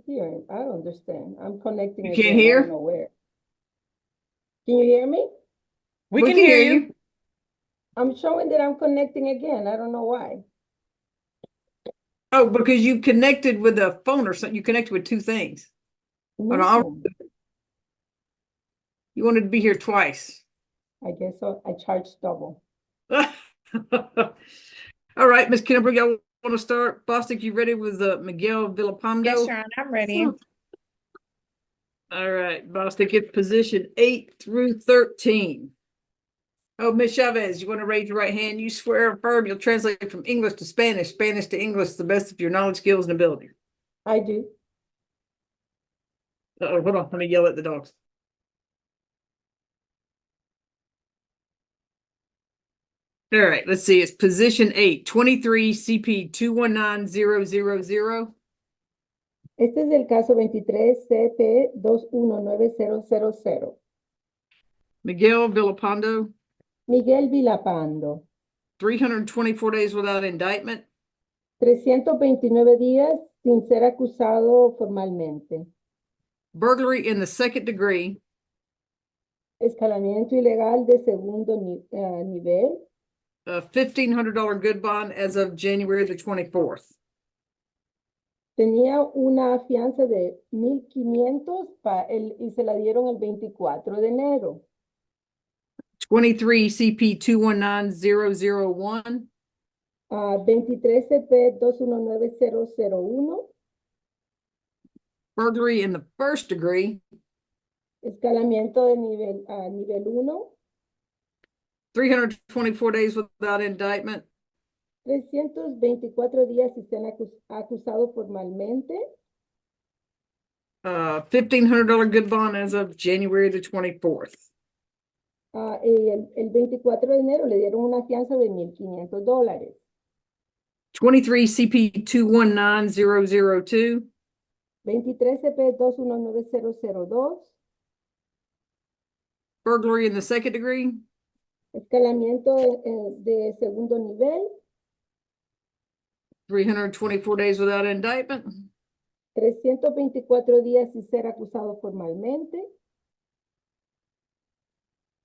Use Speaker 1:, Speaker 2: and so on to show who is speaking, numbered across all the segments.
Speaker 1: Here, I don't understand. I'm connecting
Speaker 2: You
Speaker 1: again.
Speaker 2: can't
Speaker 1: I don't
Speaker 2: hear?
Speaker 1: know where. Can you hear me?
Speaker 3: We
Speaker 2: We
Speaker 3: can
Speaker 2: can
Speaker 3: hear
Speaker 2: hear
Speaker 3: you.
Speaker 2: you.
Speaker 1: I'm showing that I'm connecting again. I don't know why.
Speaker 2: Oh, because you connected with a phone or something. You connected with two things. Oh, no,
Speaker 1: No,
Speaker 2: you wanted to be here twice.
Speaker 1: I guess so. I charged double.
Speaker 2: All right, Miss Kimber, y'all want to start? Bostic, you ready with Miguel Villapando?
Speaker 3: Yes, Sharon, I'm ready.
Speaker 2: All right, Bostic, it's position 8 through 13. Oh, Miss Chavez, you want to raise your right hand? You swear or affirm you'll translate from English to Spanish, Spanish to English to the best of your knowledge, skills, and ability.
Speaker 1: I do.
Speaker 2: Uh-oh, hold on. Let me yell at the dogs. All right, let's see. It's position 8, 23 CP 219000.
Speaker 1: Este es el caso 23 CP 219000.
Speaker 2: Miguel Villapando,
Speaker 1: Miguel Vilapando.
Speaker 2: 324 days without indictment.
Speaker 1: 329 días sin ser acusado formalmente.
Speaker 2: Burglary in the second degree.
Speaker 1: Escalamiento ilegal de segundo nivel.
Speaker 2: $1,500 good bond as of January the 24th.
Speaker 1: Tenía una fianza de 1,500 y se la dieron el 24 de enero.
Speaker 2: 23 CP 219001.
Speaker 1: 23 CP 219001.
Speaker 2: Burglary in the first degree.
Speaker 1: Escalamiento de nivel 1.
Speaker 2: 324 days without indictment.
Speaker 1: 324 días si se han acusado formalmente.
Speaker 2: $1,500 good bond as of January the 24th.
Speaker 1: El 24 de enero le dieron una fianza de $1,500.
Speaker 2: 23 CP 219002.
Speaker 1: 23 CP 219002.
Speaker 2: Burglary in the second degree.
Speaker 1: Escalamiento de segundo nivel.
Speaker 2: 324 days without indictment.
Speaker 1: 324 días sin ser acusado formalmente.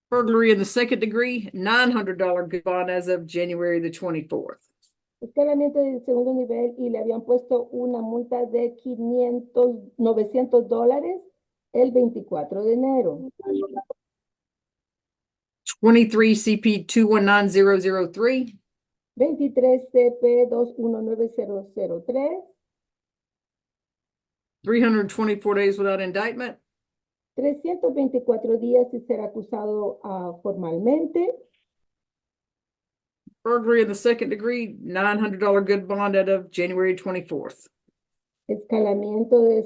Speaker 2: Burglary in the second degree. $900 good bond as of January the 24th.
Speaker 1: Escalamiento de segundo nivel y le habían puesto una multa de $900 el 24 de enero.
Speaker 2: 23 CP 219003.
Speaker 1: 23 CP 219003.
Speaker 2: 324 days without indictment.
Speaker 1: 324 días sin ser acusado formalmente.
Speaker 2: Burglary in the second degree. $900 good bond out of January 24th.
Speaker 1: Escalamiento de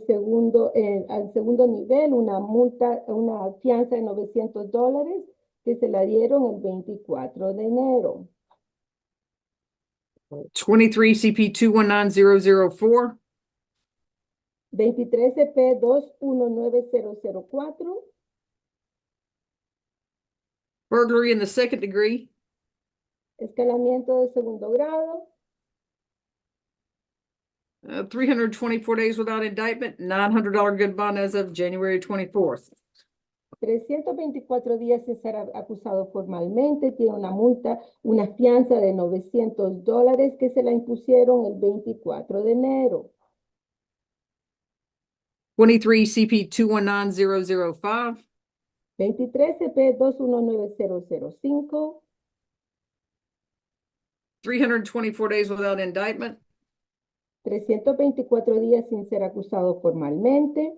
Speaker 1: al segundo nivel, una multa, una fianza de $900 que se la dieron el 24 de enero.
Speaker 2: 23 CP 219004.
Speaker 1: 23 CP 219004.
Speaker 2: Burglary in the second degree.
Speaker 1: Escalamiento de segundo grado.
Speaker 2: 324 days without indictment. $900 good bond as of January 24th.
Speaker 1: 324 días sin ser acusado formalmente. Tiene una multa, una fianza de $900 que se la impusieron el 24 de enero.
Speaker 2: 23 CP 219005.
Speaker 1: 23 CP 219005.
Speaker 2: 324 days without indictment.
Speaker 1: 324 días sin ser acusado formalmente.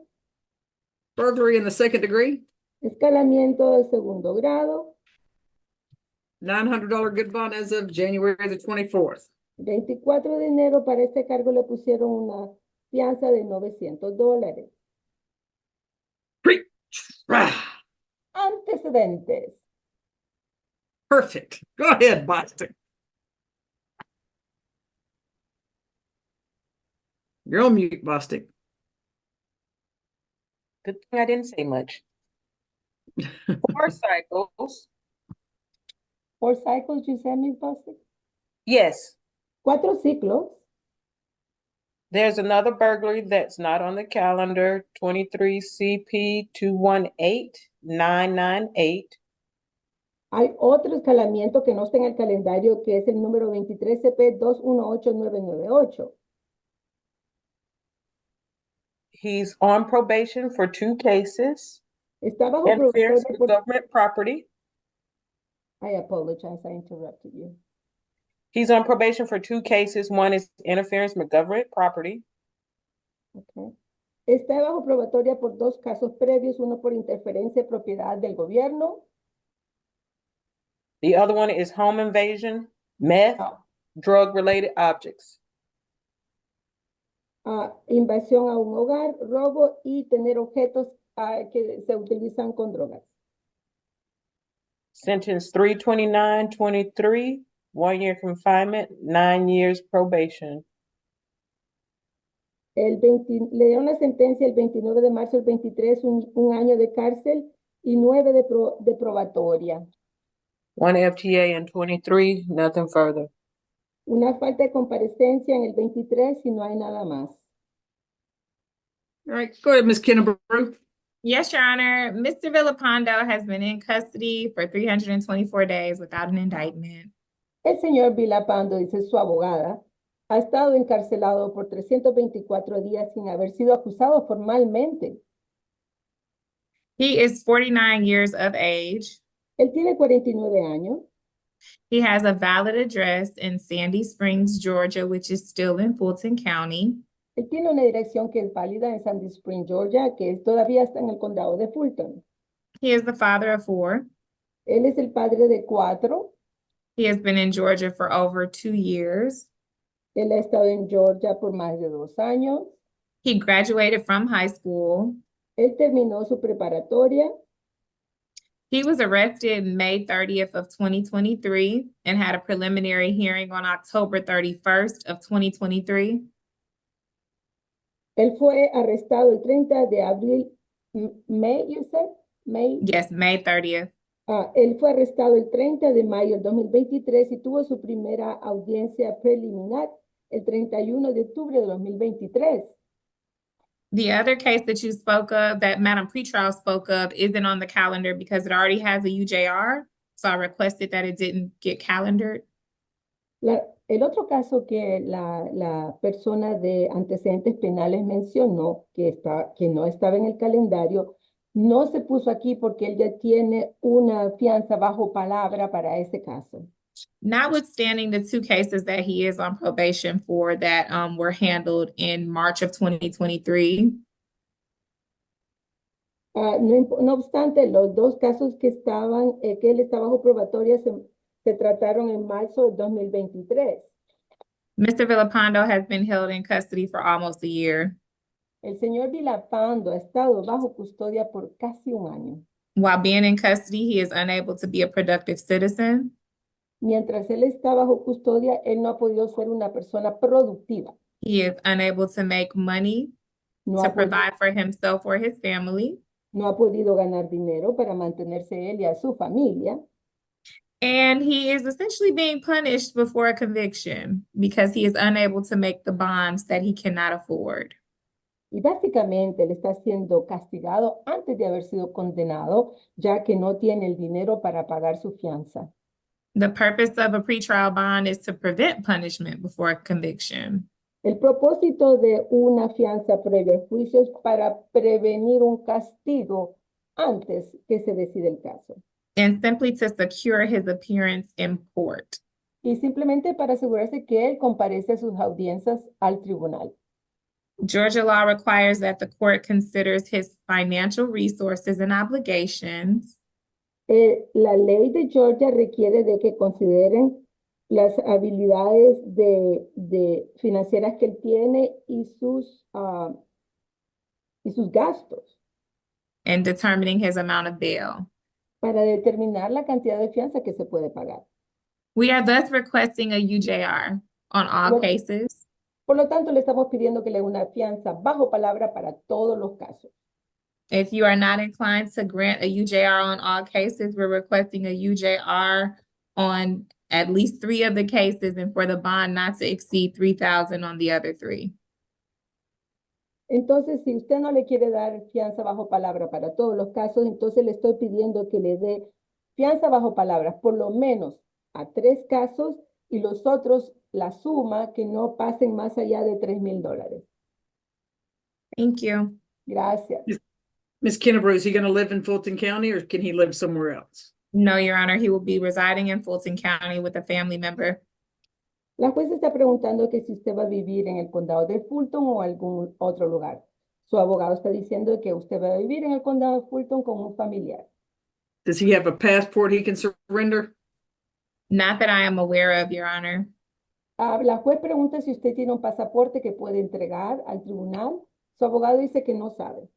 Speaker 2: Burglary in the second degree.
Speaker 1: Escalamiento de segundo grado.
Speaker 2: $900 good bond as of January the 24th.
Speaker 1: 24 de enero para este cargo le pusieron una fianza de $900. Antecedentes.
Speaker 2: Perfect. Go ahead, Boston. You're on mute, Boston.
Speaker 3: Good thing I didn't say much. 4 cycles.
Speaker 1: 4 cycles, you said, Miss Bostic?
Speaker 3: Yes.
Speaker 1: 4 ciclos.
Speaker 3: There's another burglary that's not on the calendar, 23 CP 218998.
Speaker 1: Hay otro escalamiento que no está en el calendario, que es el número 23 CP 218998.
Speaker 3: He's on probation for 2 cases.
Speaker 1: Está bajo
Speaker 3: Interference
Speaker 1: probatoria
Speaker 3: with
Speaker 1: por...
Speaker 3: government property.
Speaker 1: I apologize, I interrupted you.
Speaker 3: He's on probation for 2 cases. One is interference with government property.
Speaker 1: Okay. Está bajo probatoria por 2 casos previos, uno por interferencia de propiedad del gobierno.
Speaker 3: The other one is home invasion, meth, drug-related objects.
Speaker 1: Invasión a un hogar, robo y tener objetos que se utilizan con drogas.
Speaker 3: Sentence 32923, 1 year confinement, 9 years probation.
Speaker 1: Le dieron la sentencia el 29 de marzo del 23, un año de cárcel y 9 de probatoria.
Speaker 3: 1 FTA in 23, nothing further.
Speaker 1: Una falta de comparecencia en el 23 y no hay nada más.
Speaker 2: All right, go ahead, Ms. Kennebrew.
Speaker 4: Yes, Your Honor. Mr. Villapando has been in custody for 324 days without an indictment.
Speaker 1: El señor Vilapando, dice su abogada, ha estado encarcelado por 324 días sin haber sido acusado formalmente.
Speaker 4: He is 49 years of age.
Speaker 1: Él tiene 49 años.
Speaker 4: He has a valid address in Sandy Springs, Georgia, which is still in Fulton County.
Speaker 1: Él tiene una dirección que es válida en Sandy Spring, Georgia, que todavía está en el condado de Fulton.
Speaker 4: He is the father of 4.
Speaker 1: Él es el padre de 4.
Speaker 4: He has been in Georgia for over 2 years.
Speaker 1: Él ha estado en Georgia por más de 2 años.
Speaker 4: He graduated from high school.
Speaker 1: Él terminó su preparatoria.
Speaker 4: He was arrested May 30th of 2023 and had a preliminary hearing on October 31st of 2023.
Speaker 1: Él fue arrestado el 30 de abril, May, you said? May?
Speaker 4: Yes, May 30th.
Speaker 1: Él fue arrestado el 30 de mayo del 2023 y tuvo su primera audiencia preliminar el 31 de octubre de 2023.
Speaker 4: The other case that you spoke of, that Madam Pretrial spoke of, isn't on the calendar because it already has a UJR. So I requested that it didn't get calendared.
Speaker 1: El otro caso que la persona de antecedentes penales mencionó que no estaba en el calendario, no se puso aquí porque él ya tiene una fianza bajo palabra para ese caso.
Speaker 4: Notwithstanding the 2 cases that he is on probation for that were handled in March of 2023.
Speaker 1: No obstante, los 2 casos que él estaba bajo probatoria se trataron en marzo de 2023.
Speaker 4: Mr. Villapando has been held in custody for almost a year.
Speaker 1: El señor Vilapando ha estado bajo custodia por casi un año.
Speaker 4: While being in custody, he is unable to be a productive citizen.
Speaker 1: Mientras él está bajo custodia, él no ha podido ser una persona productiva.
Speaker 4: He is unable to make money
Speaker 1: No
Speaker 4: to
Speaker 1: ha,
Speaker 4: provide for himself or his family.
Speaker 1: no ha podido ganar dinero para mantenerse él y a su familia.
Speaker 4: And he is essentially being punished before a conviction because he is unable to make the bonds that he cannot afford.
Speaker 1: Y básicamente él está siendo castigado antes de haber sido condenado, ya que no tiene el dinero para pagar su fianza.
Speaker 4: The purpose of a pretrial bond is to prevent punishment before a conviction.
Speaker 1: El propósito de una fianza previa al juicio es para prevenir un castigo antes que se decida el caso.
Speaker 4: And simply to secure his appearance in court.
Speaker 1: Y simplemente para asegurarse que él comparece a sus audiencias al tribunal.
Speaker 4: Georgia law requires that the court considers his financial resources and obligations.
Speaker 1: La ley de Georgia requiere de que consideren las habilidades financieras que él tiene y sus gastos
Speaker 4: In determining his amount of bail.
Speaker 1: para determinar la cantidad de fianza que se puede pagar.
Speaker 4: We are thus requesting a UJR on all cases.
Speaker 1: Por lo tanto, le estamos pidiendo que le dé una fianza bajo palabra para todos los casos.
Speaker 4: If you are not inclined to grant a UJR on all cases, we're requesting a UJR on at least 3 of the cases and for the bond not to exceed $3,000 on the other 3.
Speaker 1: Entonces, si usted no le quiere dar fianza bajo palabra para todos los casos, entonces le estoy pidiendo que le dé fianza bajo palabra, por lo menos a 3 casos y los otros, la suma, que no pasen más allá de $3,000.
Speaker 4: Thank you.
Speaker 1: Gracias.
Speaker 2: Miss Kennebrew, is he going to live in Fulton County or can he live somewhere else?
Speaker 4: No, Your Honor, he will be residing in Fulton County with a family member.
Speaker 1: La jueza está preguntando que si usted va a vivir en el condado de Fulton o algún otro lugar. Su abogado está diciendo que usted va a vivir en el condado de Fulton con un familiar.
Speaker 2: Does he have a passport he can surrender?
Speaker 4: Not that I am aware of, Your Honor.
Speaker 1: La juez pregunta si usted tiene un pasaporte que puede entregar al tribunal. Su abogado dice que no sabe.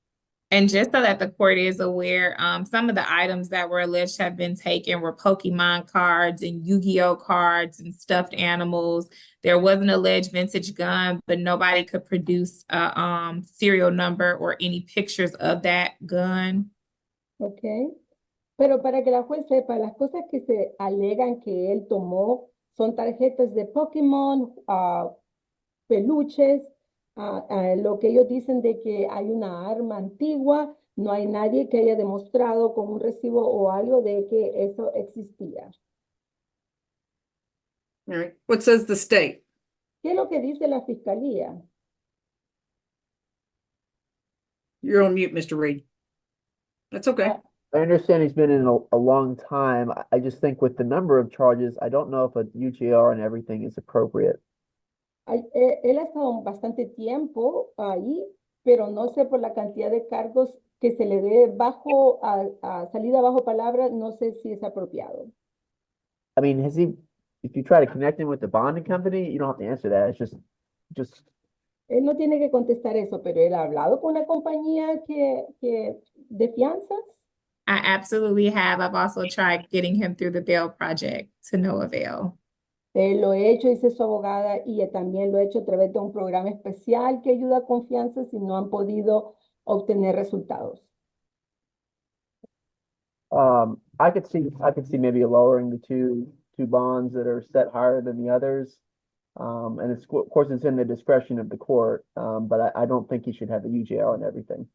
Speaker 4: And just so that the court is aware, some of the items that were alleged to have been taken were Pokemon cards and Yu-Gi-Oh cards and stuffed animals. There was an alleged vintage gun, but nobody could produce a serial number or any pictures of that gun.
Speaker 1: ¿Ok? Pero para que la juez sepa, las cosas que se alegan que él tomó son tarjetas de Pokémon, peluches, lo que ellos dicen de que hay una arma antigua, no hay nadie que haya demostrado con un recibo o algo de que eso existía.
Speaker 2: All right. What says the state?
Speaker 1: ¿Qué es lo que dice la fiscalía?
Speaker 2: You're on mute, Mr. Reed. That's okay.
Speaker 5: I understand he's been in a long time. I just think with the number of charges, I don't know if a UJR and everything is appropriate.
Speaker 1: Él ha estado bastante tiempo ahí, pero no sé por la cantidad de cargos que se le dé bajo, a salida bajo palabra, no sé si es apropiado.
Speaker 5: I mean, if you try to connect him with the bonding company, you don't have to answer that. It's just
Speaker 1: Él no tiene que contestar eso, pero él ha hablado con una compañía de fianzas.
Speaker 4: I absolutely have. I've also tried getting him through the bail project to no avail.
Speaker 1: Lo he hecho, dice su abogada, y también lo he hecho a través de un programa especial que ayuda a confianzas y no han podido obtener resultados.
Speaker 5: I could see maybe lowering the two bonds that are set higher than the others. And of course, it's in the discretion of the court, but I don't think he should have a UJR and everything.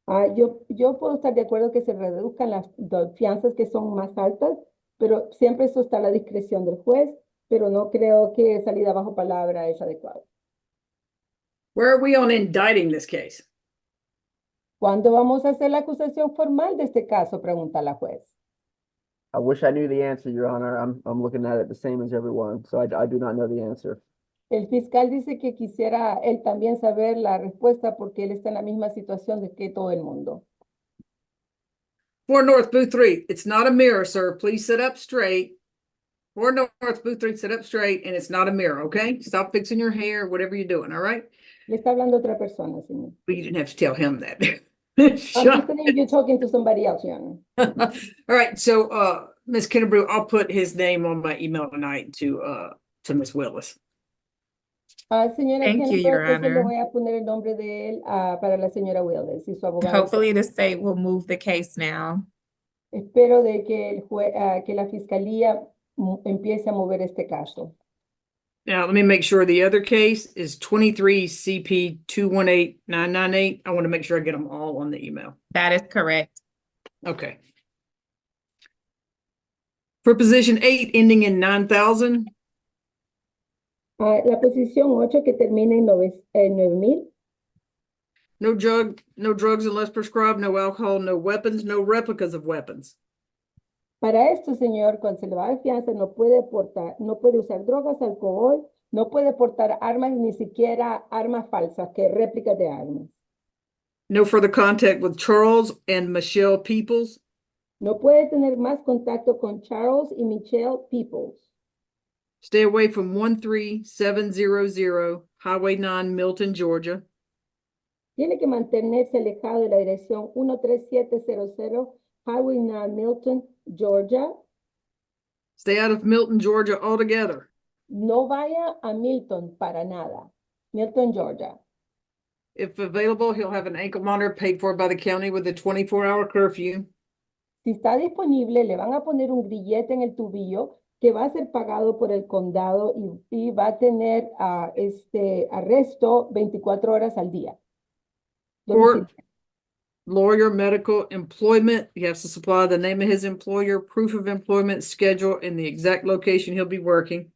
Speaker 1: Yo puedo estar de acuerdo que se reduzcan las fianzas que son más altas, pero siempre eso está a la discreción del juez, pero no creo que salida bajo palabra es adecuado.
Speaker 2: Where are we on indicting this case?
Speaker 1: ¿Cuándo vamos a hacer la acusación formal de este caso? Pregunta la juez.
Speaker 5: I wish I knew the answer, Your Honor. I'm looking at it the same as everyone, so I do not know the answer.
Speaker 1: El fiscal dice que quisiera él también saber la respuesta porque él está en la misma situación de que todo el mundo.
Speaker 2: 4 North Booth 3. It's not a mirror, sir. Please sit up straight. 4 North Booth 3. Sit up straight, and it's not a mirror, okay? Stop fixing your hair, whatever you're doing, all right?
Speaker 1: Le está hablando a otra persona, señor.
Speaker 2: Well, you didn't have to tell him that.
Speaker 1: I'm
Speaker 2: Shut
Speaker 1: listening, you're talking to somebody else, Your Honor.
Speaker 2: All right, so Ms. Kennebrew, I'll put his name on my email tonight to Ms. Willis.
Speaker 1: Señora
Speaker 4: Thank you,
Speaker 1: Kennedy,
Speaker 4: Your
Speaker 1: entonces le
Speaker 4: Honor.
Speaker 1: voy a poner el nombre de él para la señora Willis y su abogado.
Speaker 4: Hopefully the state will move the case now.
Speaker 1: Espero de que, que la fiscalía empiece a mover este caso.
Speaker 2: Now, let me make sure the other case is 23 CP 218998. I want to make sure I get them all on the email.
Speaker 4: That is correct.
Speaker 2: Okay. For position 8 ending in 9000.
Speaker 1: La posición 8 que termina en 9,000.
Speaker 2: No drugs unless prescribed, no alcohol, no weapons, no replicas of weapons.
Speaker 1: Para esto, señor, cuando se le va a dar fianza, no puede usar drogas, alcohol, no puede portar armas, ni siquiera armas falsas, que réplicas de armas.
Speaker 2: No further contact with Charles and Michelle Peoples.
Speaker 1: No puede tener más contacto con Charles y Michelle Peoples.
Speaker 2: Stay away from 13700 Highway 9, Milton, Georgia.
Speaker 1: Tiene que mantenerse alejado de la dirección 13700 Highway 9, Milton, Georgia.
Speaker 2: Stay out of Milton, Georgia altogether.
Speaker 1: No vaya a Milton para nada. Milton, Georgia.
Speaker 2: If available, he'll have an ankle monitor paid for by the county with a 24-hour curfew.
Speaker 1: Si está disponible, le van a poner un grillete en el tubillo que va a ser pagado por el condado y va a tener arresto 24 horas al día. domiciliario.
Speaker 2: Lawyer, medical, employment. He has to supply the name of his employer, proof of employment, schedule, and the exact location he'll be working.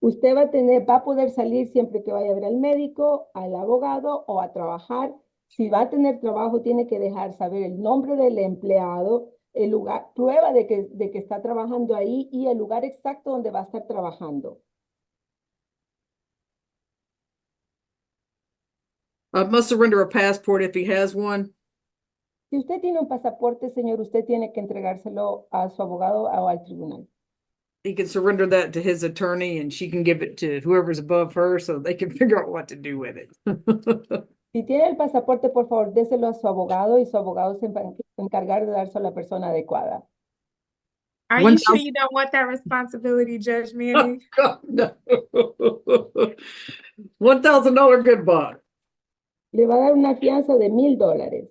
Speaker 1: Usted va a poder salir siempre que vaya a ver al médico, al abogado o a trabajar. Si va a tener trabajo, tiene que dejar saber el nombre del empleado, el lugar, prueba de que está trabajando ahí y el lugar exacto donde va a estar trabajando.
Speaker 2: Must surrender a passport if he has one.
Speaker 1: Si usted tiene un pasaporte, señor, usted tiene que entregárselo a su abogado o al tribunal.
Speaker 2: He can surrender that to his attorney and she can give it to whoever's above her so they can figure out what to do with it.
Speaker 1: Si tiene el pasaporte, por favor, déselo a su abogado y su abogado se va a encargar de dárselo a la persona adecuada.
Speaker 4: Are you sure you don't want that responsibility, Judge Manning?
Speaker 2: No. $1,000 good bond.
Speaker 1: Le va a dar una fianza de $1,000.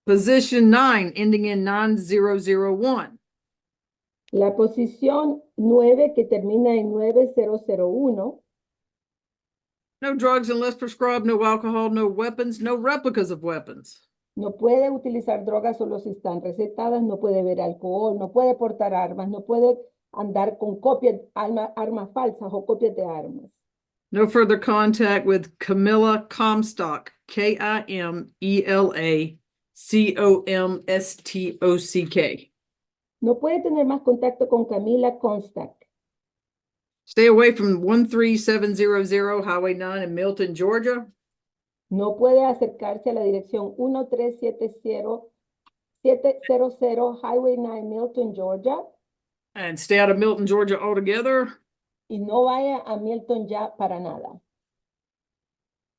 Speaker 2: Position 9, ending in 9001.
Speaker 1: La posición 9 que termina en 9001.
Speaker 2: No drugs unless prescribed, no alcohol, no weapons, no replicas of weapons.
Speaker 1: No puede utilizar drogas solo si están recetadas, no puede beber alcohol, no puede portar armas, no puede andar con copias, armas falsas o copias de armas.
Speaker 2: No further contact with Camilla Comstock, Kimela Comstock.
Speaker 1: No puede tener más contacto con Camila Comstock.
Speaker 2: Stay away from 13700 Highway 9 in Milton, Georgia.
Speaker 1: No puede acercarse a la dirección 1370700 Highway 9 Milton, Georgia.
Speaker 2: And stay out of Milton, Georgia altogether.
Speaker 1: Y no vaya a Milton ya para nada.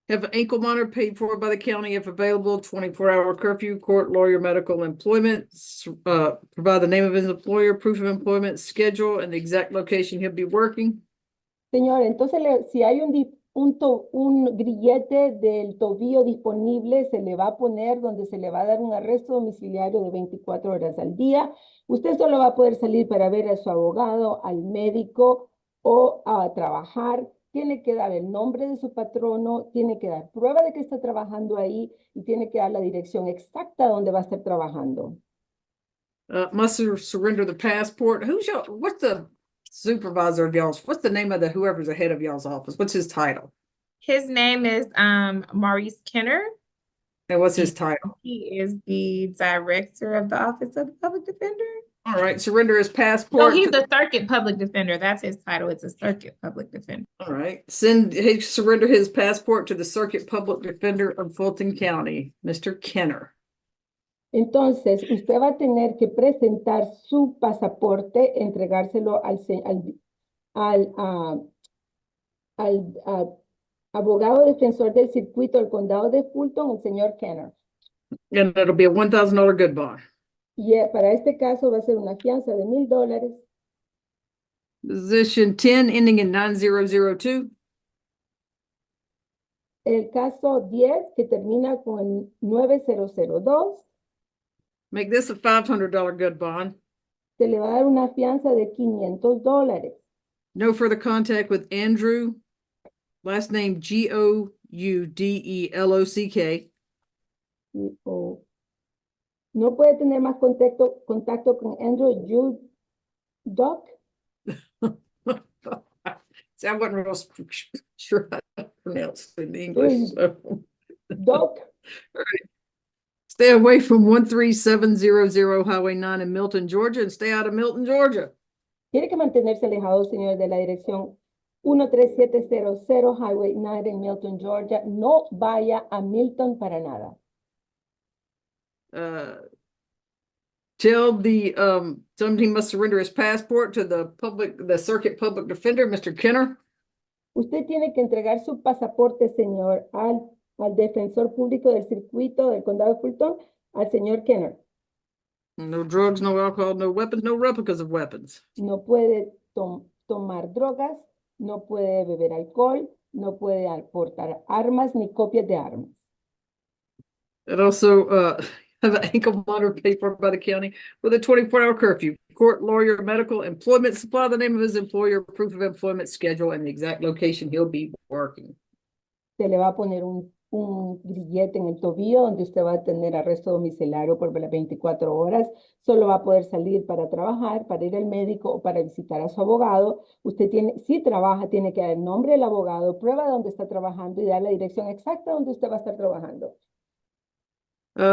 Speaker 2: Have an ankle monitor paid for by the county if available, 24-hour curfew, court, lawyer, medical, employment. Provide the name of his employer, proof of employment, schedule, and the exact location he'll be working.
Speaker 1: Señor, entonces si hay un grillete del tobillo disponible, se le va a poner donde se le va a dar un arresto domiciliario de 24 horas al día. Usted solo va a poder salir para ver a su abogado, al médico o a trabajar. Tiene que dar el nombre de su patrono, tiene que dar prueba de que está trabajando ahí y tiene que dar la dirección exacta donde va a estar trabajando.
Speaker 2: Must surrender the passport. What's the supervisor of y'all's? What's the name of whoever's the head of y'all's office? What's his title?
Speaker 4: His name is Maurice Kenner.
Speaker 2: And what's his title?
Speaker 4: He is the director of the Office of the Public Defender.
Speaker 2: All right, surrender his
Speaker 4: So
Speaker 2: passport.
Speaker 4: he's the circuit public defender. That's his title. It's a circuit public defender.
Speaker 2: All right, surrender his passport to the circuit public defender of Fulton County, Mr. Kenner.
Speaker 1: Entonces, usted va a tener que presentar su pasaporte, entregárselo al abogado defensor del circuito del condado de Fulton, el señor Kenner.
Speaker 2: And it'll be a $1,000 good bond.
Speaker 1: Y para este caso va a ser una fianza de $1,000.
Speaker 2: Position 10, ending in 9002.
Speaker 1: El caso 10, que termina con el 9002,
Speaker 2: Make this a $500 good bond.
Speaker 1: se le va a dar una fianza de $500.
Speaker 2: No further contact with Andrew, last name Goudelock.
Speaker 1: No puede tener más contacto con Andrew Duck.
Speaker 2: See, I wasn't real sure how to pronounce it in English. So.
Speaker 1: Duck.
Speaker 2: Stay away from 13700 Highway 9 in Milton, Georgia, and stay out of Milton, Georgia.
Speaker 1: Tiene que mantenerse alejado, señor, de la dirección 13700 Highway 9 en Milton, Georgia. No vaya a Milton para nada.
Speaker 2: Tell somebody must surrender his passport to the circuit public defender, Mr. Kenner.
Speaker 1: Usted tiene que entregar su pasaporte, señor, al defensor público del circuito del condado de Fulton, al señor Kenner.
Speaker 2: No drugs, no alcohol, no weapons, no replicas of weapons.
Speaker 1: No puede tomar drogas, no puede beber alcohol, no puede portar armas ni copias de armas.
Speaker 2: And also have an ankle monitor paid for by the county with a 24-hour curfew. Court, lawyer, medical, employment, supply the name of his employer, proof of employment schedule, and the exact location he'll be working.
Speaker 1: Se le va a poner un grillete en el tobillo donde usted va a tener arresto domiciliario por las 24 horas. Solo va a poder salir para trabajar, para ir al médico o para visitar a su abogado. Usted tiene, si trabaja, tiene que dar el nombre del abogado, prueba de dónde está trabajando y dar la dirección exacta donde usted va a estar trabajando.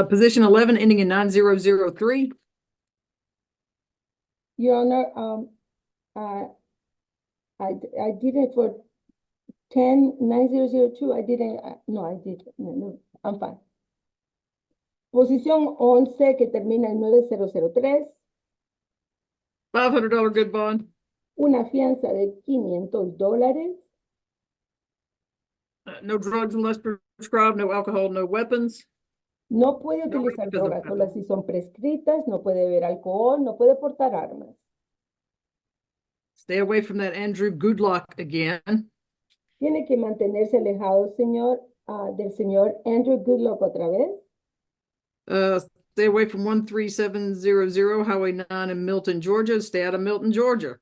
Speaker 2: Position 11 ending in 9003.
Speaker 1: Your Honor, I did it for 10-9002. I didn't, no, I did, no, I'm fine. Posición 11 que termina en 9003.
Speaker 2: $500 good bond.
Speaker 1: Una fianza de $500.
Speaker 2: No drugs unless prescribed, no alcohol, no weapons.
Speaker 1: No puede
Speaker 2: No
Speaker 1: utilizar
Speaker 2: replicas of
Speaker 1: drogas solo
Speaker 2: weapons.
Speaker 1: si son prescritas, no puede beber alcohol, no puede portar armas.
Speaker 2: Stay away from that Andrew Goodluck again.
Speaker 1: Tiene que mantenerse alejado, señor, del señor Andrew Goodluck otra vez.
Speaker 2: Stay away from 13700 Highway 9 in Milton, Georgia. Stay out of Milton, Georgia.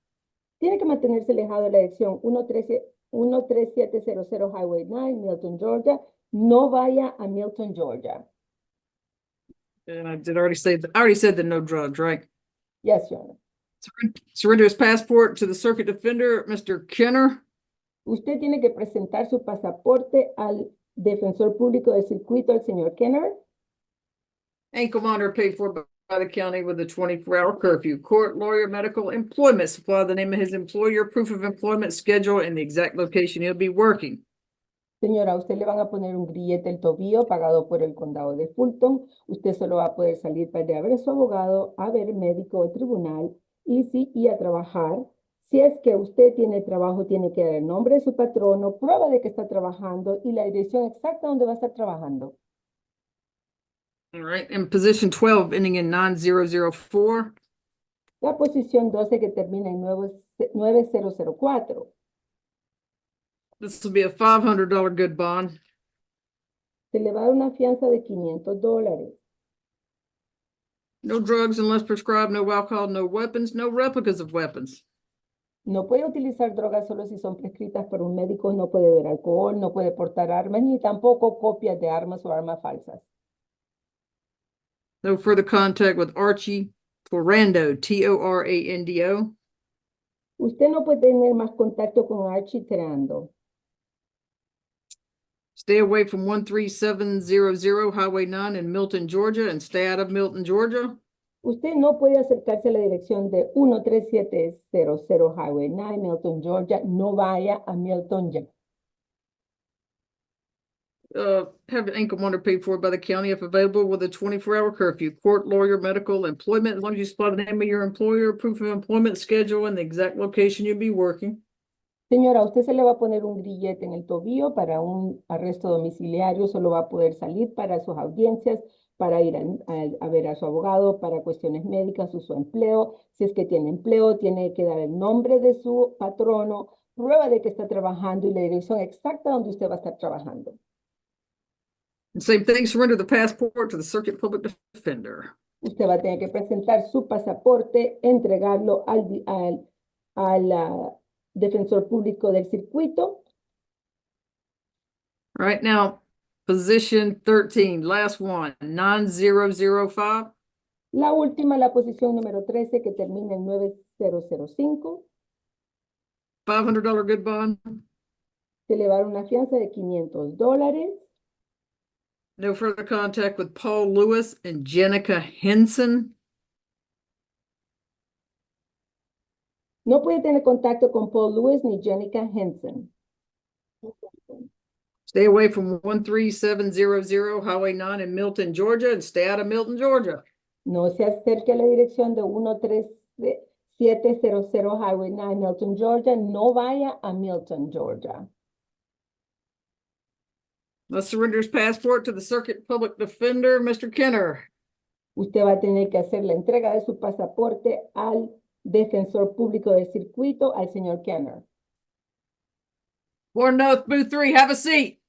Speaker 1: Tiene que mantenerse alejado de la dirección 13700 Highway 9, Milton, Georgia. No vaya a Milton, Georgia.
Speaker 2: And I already said the no drugs, right?
Speaker 1: Yes, Your Honor.
Speaker 2: Surrender his passport to the circuit defender, Mr. Kenner.
Speaker 1: Usted tiene que presentar su pasaporte al defensor público del circuito, el señor Kenner.
Speaker 2: Ankle monitor paid for by the county with a 24-hour curfew. Court, lawyer, medical, employment. Supply the name of his employer, proof of employment, schedule, and the exact location he'll be working.
Speaker 1: Señora, a usted le van a poner un grillete el tobillo pagado por el condado de Fulton. Usted solo va a poder salir para ir a ver a su abogado, a ver médico o tribunal y a trabajar. Si es que usted tiene trabajo, tiene que dar el nombre de su patrono, prueba de que está trabajando y la dirección exacta donde va a estar trabajando.
Speaker 2: All right. And position 12 ending in 9004.
Speaker 1: La posición 12 que termina en 9004.
Speaker 2: This will be a $500 good bond.
Speaker 1: Se le va a dar una fianza de $500.
Speaker 2: No drugs unless prescribed, no alcohol, no weapons, no replicas of weapons.
Speaker 1: No puede utilizar drogas solo si son prescritas por un médico, no puede beber alcohol, no puede portar armas, ni tampoco copias de armas o armas falsas.
Speaker 2: No further contact with Archie Torando, Torando.
Speaker 1: Usted no puede tener más contacto con Archie Terando.
Speaker 2: Stay away from 13700 Highway 9 in Milton, Georgia, and stay out of Milton, Georgia.
Speaker 1: Usted no puede acercarse a la dirección de 13700 Highway 9, Milton, Georgia. No vaya a Milton, Georgia.
Speaker 2: Have an ankle monitor paid for by the county if available with a 24-hour curfew. Court, lawyer, medical, employment, as long as you supply the name of your employer, proof of employment, schedule, and the exact location you'll be working.
Speaker 1: Señora, a usted se le va a poner un grillete en el tobillo para un arresto domiciliario. Solo va a poder salir para sus audiencias, para ir a ver a su abogado, para cuestiones médicas, su empleo. Si es que tiene empleo, tiene que dar el nombre de su patrono, prueba de que está trabajando y la dirección exacta donde usted va a estar trabajando.
Speaker 2: And same thing, surrender the passport to the circuit public defender.
Speaker 1: Usted va a tener que presentar su pasaporte, entregarlo al defensor público del circuito.
Speaker 2: Right now, position 13, last one, 9005.
Speaker 1: La última, la posición número 13, que termina en 9005.
Speaker 2: $500 good bond.
Speaker 1: Se le va a dar una fianza de $500.
Speaker 2: No further contact with Paul Lewis and Jenica Henson.
Speaker 1: No puede tener contacto con Paul Lewis ni Jenica Henson.
Speaker 2: Stay away from 13700 Highway 9 in Milton, Georgia, and stay out of Milton, Georgia.
Speaker 1: No se acerque a la dirección de 13700 Highway 9, Milton, Georgia. No vaya a Milton, Georgia.
Speaker 2: Let's surrender his passport to the circuit public defender, Mr. Kenner.
Speaker 1: Usted va a tener que hacer la entrega de su pasaporte al defensor público del circuito, al señor Kenner.
Speaker 2: Warren North, booth 3, have a seat.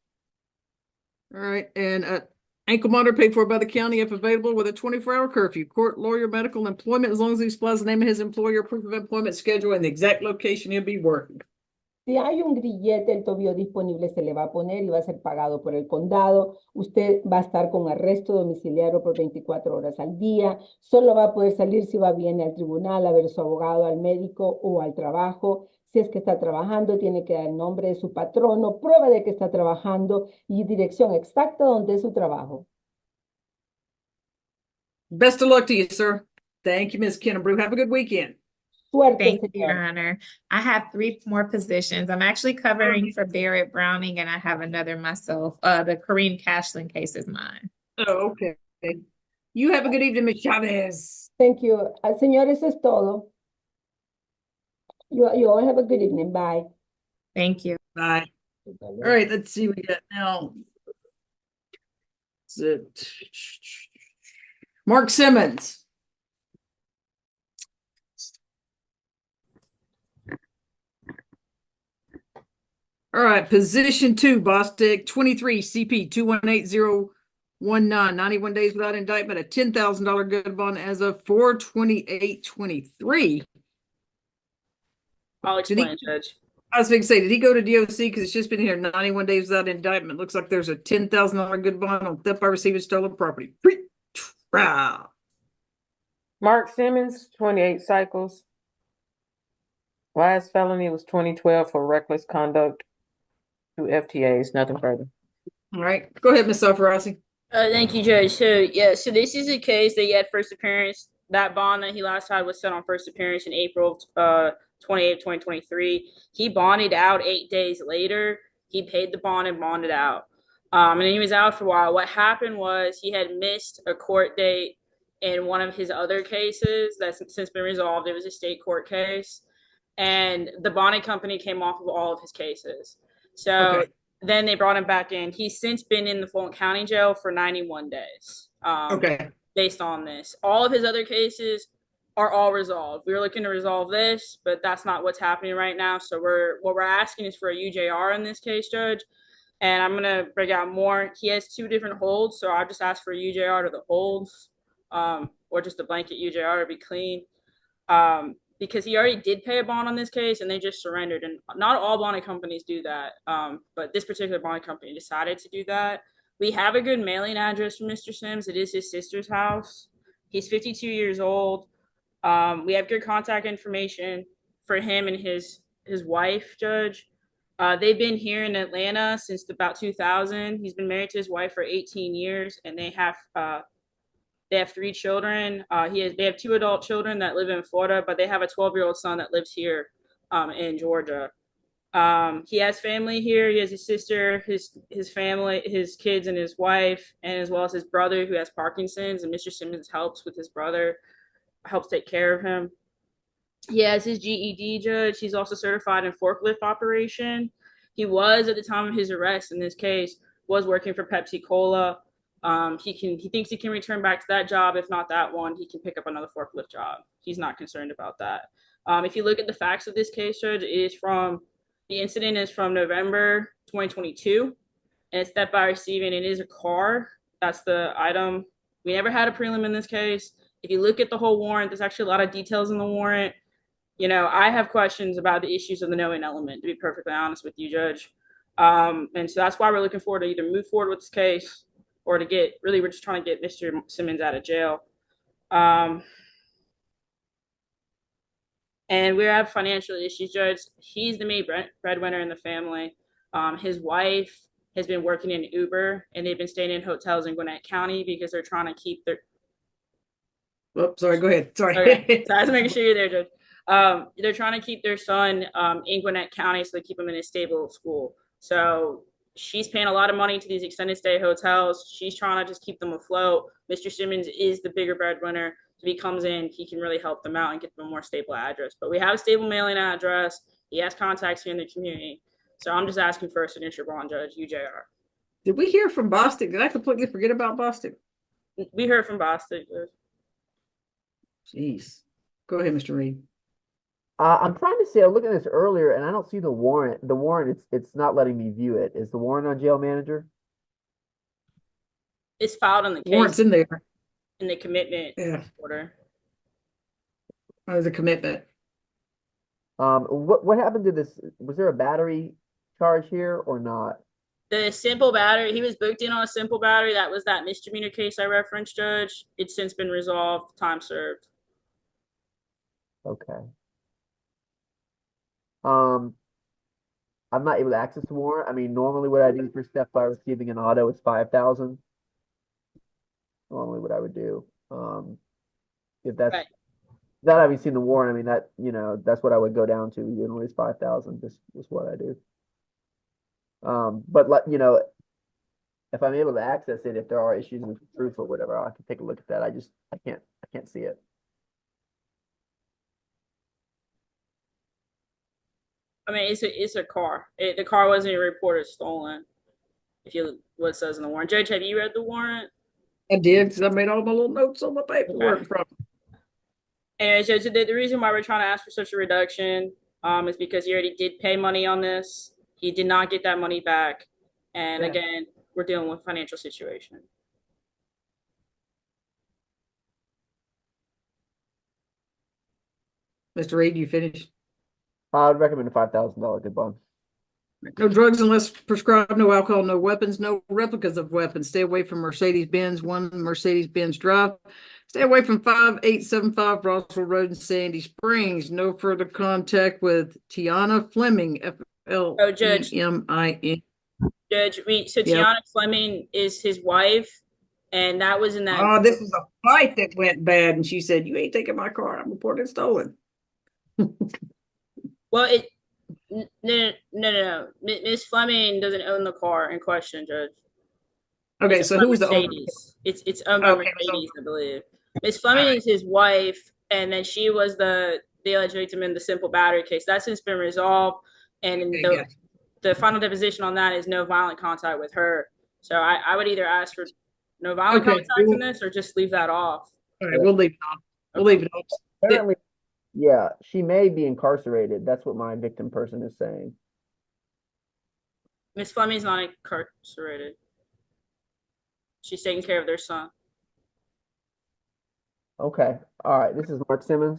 Speaker 2: All right, and ankle monitor paid for by the county if available with a 24-hour curfew. Court, lawyer, medical, employment, as long as he supplies the name of his employer, proof of employment schedule, and the exact location he'll be working.
Speaker 1: Si hay un grillete, el tobillo disponible se le va a poner y va a ser pagado por el condado. Usted va a estar con arresto domiciliario por 24 horas al día. Solo va a poder salir si va bien al tribunal, a ver a su abogado, al médico o al trabajo. Si es que está trabajando, tiene que dar el nombre de su patrono, prueba de que está trabajando y dirección exacta donde es su trabajo.
Speaker 2: Best of luck to you, sir. Thank you, Ms. Kinnebrew. Have a good weekend.
Speaker 1: Suerte,
Speaker 4: Thank you, Your
Speaker 1: señor.
Speaker 4: Honor. I have 3 more positions. I'm actually covering for Barrett Browning, and I have another myself. The Kareem Cashland case is mine.
Speaker 2: Oh, okay. You have a good evening, Ms. Chavez.
Speaker 1: Thank you. Señor, eso es todo. You all have a good evening. Bye.
Speaker 4: Thank you.
Speaker 2: Bye. All right, let's see what we got now. Is it Mark Simmons? All right, position 2, Bostic 23 CP 218019, 91 days without indictment, a $10,000 good bond as of 4/28/23.
Speaker 6: I'll
Speaker 2: Did he-
Speaker 6: explain, Judge.
Speaker 2: I was going to say, did he go to DOC? Because it's just been here 91 days without indictment. Looks like there's a $10,000 good bond on theft by receiving stolen property. Pre-trial.
Speaker 3: Mark Simmons, 28 cycles. Last felony was 2012 for reckless conduct. 2 FTAs, nothing further.
Speaker 2: All right, go ahead, Ms. Safarasi.
Speaker 6: Thank you, Judge. So this is a case that he had first appearance. That bond that he last had was set on first appearance in April 28th, 2023. He bonded out 8 days later. He paid the bond and bonded out. And he was out for a while. What happened was he had missed a court date in one of his other cases that's since been resolved. It was a state court case. And the bonding company came off of all of his cases. So
Speaker 2: Okay.
Speaker 6: then they brought him back in. He's since been in the Fulton County Jail for 91 days.
Speaker 2: Okay.
Speaker 6: Based on this, all of his other cases are all resolved. We were looking to resolve this, but that's not what's happening right now. So what we're asking is for a UJR in this case, Judge. And I'm gonna break out more. He has 2 different holds, so I'll just ask for a UJR to the holds, or just a blanket UJR to be clean. Because he already did pay a bond on this case and they just surrendered. And not all bonding companies do that. But this particular bonding company decided to do that. We have a good mailing address for Mr. Sims. It is his sister's house. He's 52 years old. We have good contact information for him and his wife, Judge. They've been here in Atlanta since about 2000. He's been married to his wife for 18 years, and they have 3 children. They have 2 adult children that live in Florida, but they have a 12-year-old son that lives here in Georgia. He has family here. He has his sister, his family, his kids, and his wife, and as well as his brother who has Parkinson's. And Mr. Simmons helps with his brother, helps take care of him. He has his GED, Judge. He's also certified in forklift operation. He was, at the time of his arrest in this case, was working for Pepsi Cola. He thinks he can return back to that job. If not that one, he can pick up another forklift job. He's not concerned about that. If you look at the facts of this case, Judge, the incident is from November 2022, and it's theft by receiving. It is a car. That's the item. We never had a prelim in this case. If you look at the whole warrant, there's actually a lot of details in the warrant. I have questions about the issues of the knowing element, to be perfectly honest with you, Judge. And so that's why we're looking forward to either move forward with this case or we're just trying to get Mr. Simmons out of jail. And we have financial issues, Judge. He's the main breadwinner in the family. His wife has been working in Uber, and they've been staying in hotels in Gwinnett County because they're trying to keep their...
Speaker 2: Oops, sorry, go ahead. Sorry.
Speaker 6: Okay. So I was making sure you're there, Judge. They're trying to keep their son in Gwinnett County so they keep him in a stable school. So she's paying a lot of money to these extended stay hotels. She's trying to just keep them afloat. Mr. Simmons is the bigger breadwinner. So if he comes in, he can really help them out and get them a more stable address. But we have a stable mailing address. He has contacts here in the community. So I'm just asking for a signature bond, Judge, UJR.
Speaker 2: Did we hear from Bostic? Did I completely forget about Bostic?
Speaker 6: We heard from Bostic, Judge.
Speaker 2: Jeez. Go ahead, Mr. Reed.
Speaker 5: I'm trying to see. I looked at this earlier, and I don't see the warrant. The warrant, it's not letting me view it. Is the warrant on jail manager?
Speaker 6: It's filed in the case.
Speaker 2: Warrant's in there.
Speaker 6: In the commitment order.
Speaker 2: Oh, the commitment.
Speaker 5: What happened to this? Was there a battery charge here or not?
Speaker 6: The simple battery, he was booked in on a simple battery. That was that misdemeanor case I referenced, Judge. It's since been resolved, time served.
Speaker 5: Okay. Um, I'm not able to access the warrant. I mean, normally what I do for theft by receiving an auto is 5,000. Normally what I would do. If that's
Speaker 6: Right.
Speaker 5: that having seen the warrant, I mean that, that's what I would go down to. Usually it's 5,000, just is what I do. But like, if I'm able to access it, if there are issues with proof or whatever, I can take a look at that. I can't see it.
Speaker 6: I mean, it's a car. The car wasn't reported stolen. If you what it says in the warrant, Judge, have you read the warrant?
Speaker 2: I did, because I made all my little notes on my paperwork from.
Speaker 6: And Judge, the reason why we're trying to ask for such a reduction is because he already did pay money on this. He did not get that money back, and
Speaker 5: Yeah.
Speaker 6: again, we're dealing with financial situation.
Speaker 2: Mr. Reed, you finished?
Speaker 5: I'd recommend a $5,000 good bond.
Speaker 2: No drugs unless prescribed, no alcohol, no weapons, no replicas of weapons. Stay away from Mercedes-Benz, 1 Mercedes-Benz Drive. Stay away from 5875 Roswell Road in Sandy Springs. No further contact with Tiana Fleming,
Speaker 6: Judge.
Speaker 2: Flemin.
Speaker 6: Judge, so
Speaker 2: Yep.
Speaker 6: Tiana Fleming is his wife, and that was in that.
Speaker 2: Oh, this is a fight that went bad, and she said, "You ain't taking my car. I'm reporting it stolen."
Speaker 6: Well, no. Miss Fleming doesn't own the car in question, Judge.
Speaker 2: Okay,
Speaker 6: It's
Speaker 2: so
Speaker 6: owned by
Speaker 2: who was the owner?
Speaker 6: Mercedes. It's owned by
Speaker 2: Okay, so
Speaker 6: Mercedes, I believe. Miss Fleming is his wife, and then she was the alleged victim in the simple battery case. That's since been resolved, and
Speaker 2: okay,
Speaker 6: the
Speaker 2: gotcha.
Speaker 6: the final deposition on that is no violent contact with her. So I would either ask for no violent
Speaker 2: Okay,
Speaker 6: contact in this, or just leave that off.
Speaker 2: all right, we'll leave it off. We'll leave it off.
Speaker 5: Apparently, yeah, she may be incarcerated. That's what my victim person is saying.
Speaker 6: Miss Fleming's not incarcerated. She's taking care of their son.
Speaker 5: Okay. All right. This is Mark Simmons.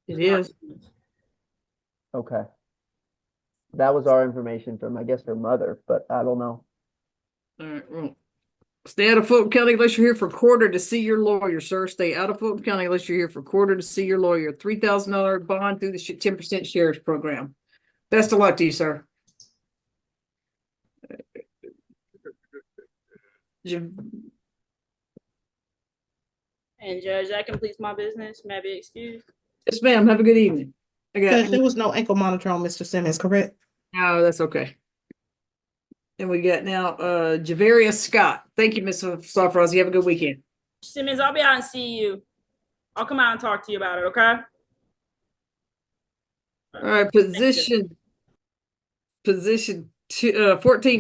Speaker 2: It is.
Speaker 5: Okay. That was our information from, I guess, her mother, but I don't know.
Speaker 2: All right, well, stay out of Fulton County unless you're here for quarter to see your lawyer, sir. Stay out of Fulton County unless you're here for quarter to see your lawyer. $3,000 bond through the 10% shares program. Best of luck to you, sir.
Speaker 6: And Judge, that completes my business. May I be excused?
Speaker 2: Yes, ma'am. Have a good evening.
Speaker 3: There was no ankle monitor on Mr. Simmons, correct?
Speaker 2: No, that's okay. And we got now Javaria Scott. Thank you, Ms. Sofros. You have a good weekend.
Speaker 6: Simmons, I'll be out and see you. I'll come out and talk to you about it, okay?
Speaker 2: All right, position 14,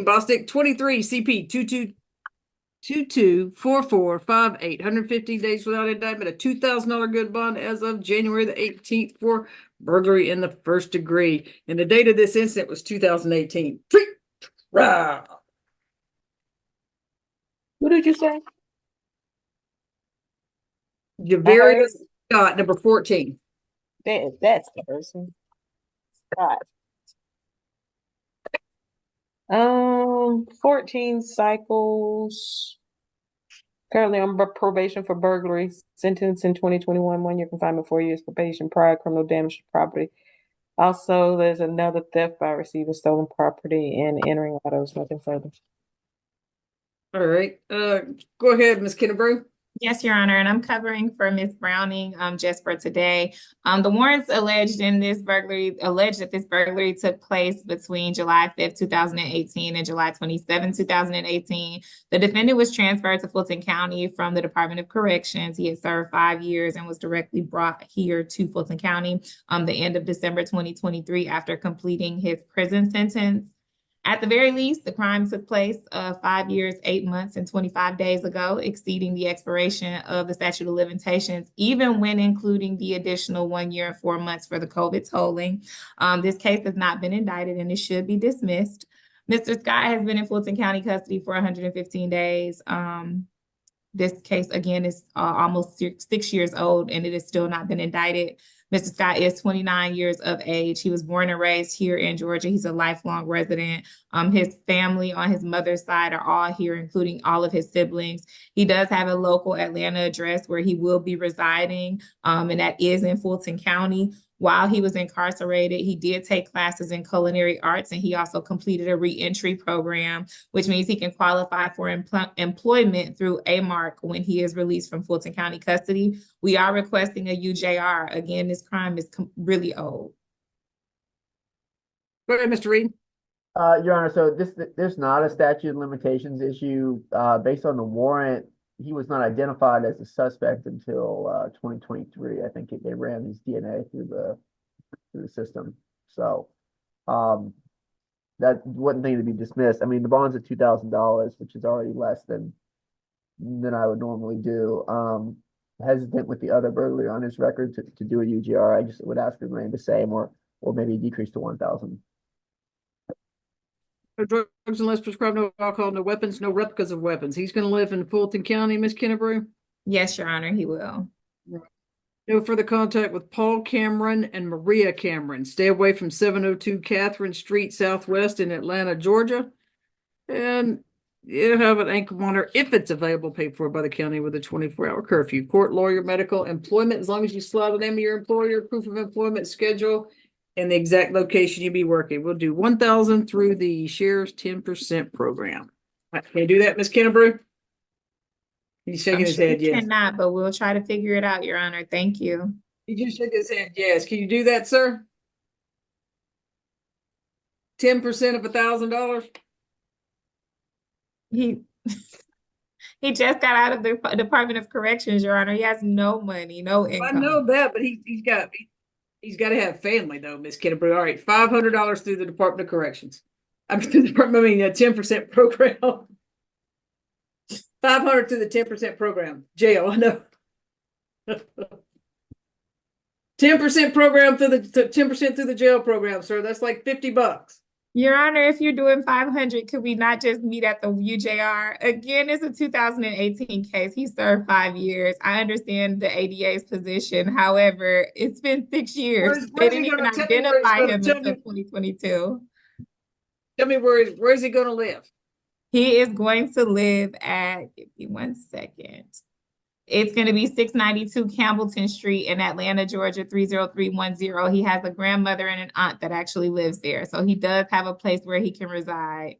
Speaker 2: Bostic 23, CP 224458. 115 days without indictment, a $2,000 good bond as of January the 18th for burglary in the first degree. And the date of this incident was 2018. Rah.
Speaker 3: Who did you say?
Speaker 2: Javaria Scott, number 14.
Speaker 3: That's the person. Scott. 14 cycles. Currently on probation for burglary. Sentence in 2021, 1 year confinement, 4 years probation, prior criminal damage to property. Also, there's another theft by receiving stolen property and entering autos. Nothing further.
Speaker 2: All right. Go ahead, Ms. Kennebrew.
Speaker 4: Yes, Your Honor, and I'm covering for Ms. Browning just for today. The warrants alleged that this burglary took place between July 5th, 2018 and July 27th, 2018. The defendant was transferred to Fulton County from the Department of Corrections. He had served 5 years and was directly brought here to Fulton County the end of December 2023 after completing his prison sentence. At the very least, the crime took place 5 years, 8 months, and 25 days ago, exceeding the expiration of the statute of limitations, even when including the additional 1 year and 4 months for the COVID tolling. This case has not been indicted and it should be dismissed. Mr. Scott has been in Fulton County custody for 115 days. This case, again, is almost 6 years old, and it has still not been indicted. Mr. Scott is 29 years of age. He was born and raised here in Georgia. He's a lifelong resident. His family on his mother's side are all here, including all of his siblings. He does have a local Atlanta address where he will be residing, and that is in Fulton County. While he was incarcerated, he did take classes in culinary arts, and he also completed a reentry program, which means he can qualify for employment through AMARC when he is released from Fulton County custody. We are requesting a UJR. Again, this crime is really old.
Speaker 2: Go ahead, Mr. Reed.
Speaker 5: Your Honor, so there's not a statute of limitations issue. Based on the warrant, he was not identified as a suspect until 2023. I think they ran his DNA through the system. So that wouldn't need to be dismissed. I mean, the bond's at $2,000, which is already less than I would normally do. Hesitant with the other burglary on his record to do a UGR. I just would ask him to remain the same or maybe decrease to 1,000.
Speaker 2: No drugs unless prescribed, no alcohol, no weapons, no replicas of weapons. He's going to live in Fulton County, Miss Kennebrew?
Speaker 4: Yes, Your Honor, he will.
Speaker 2: No further contact with Paul Cameron and Maria Cameron. Stay away from 702 Catherine Street Southwest in Atlanta, Georgia. And you have an ankle monitor if it's available, paid for by the county with a 24-hour curfew. Court, lawyer, medical, employment, as long as you slide the name of your employer, proof of employment schedule, and the exact location you'll be working. We'll do 1,000 through the sheriff's 10% program. Can you do that, Miss Kennebrew? He's shaking his head, yes.
Speaker 4: Cannot, but we'll try to figure it out, Your Honor. Thank you.
Speaker 2: He just shook his head, yes. Can you do that, sir? 10% of $1,000?
Speaker 4: He just got out of the Department of Corrections, Your Honor. He has no money, no income.
Speaker 2: I know that, but he's got to have family though, Miss Kennebrew. All right, $500 through the Department of Corrections. I mean, a 10% program. 500 through the 10% program. Jail, I know. 10% program through the 10% through the jail program, sir. That's like $50.
Speaker 4: Your Honor, if you're doing 500, could we not just meet at the UJR? Again, it's a 2018 case. He served 5 years. I understand the ADA's position. However, it's been 6 years. They didn't even identify him until 2022.
Speaker 2: Tell me where is he going to live?
Speaker 4: He is going to live at, give me 1 second. It's going to be 692 Campbellton Street in Atlanta, Georgia, 30310. He has a grandmother and an aunt that actually lives there. So he does have a place where he can reside.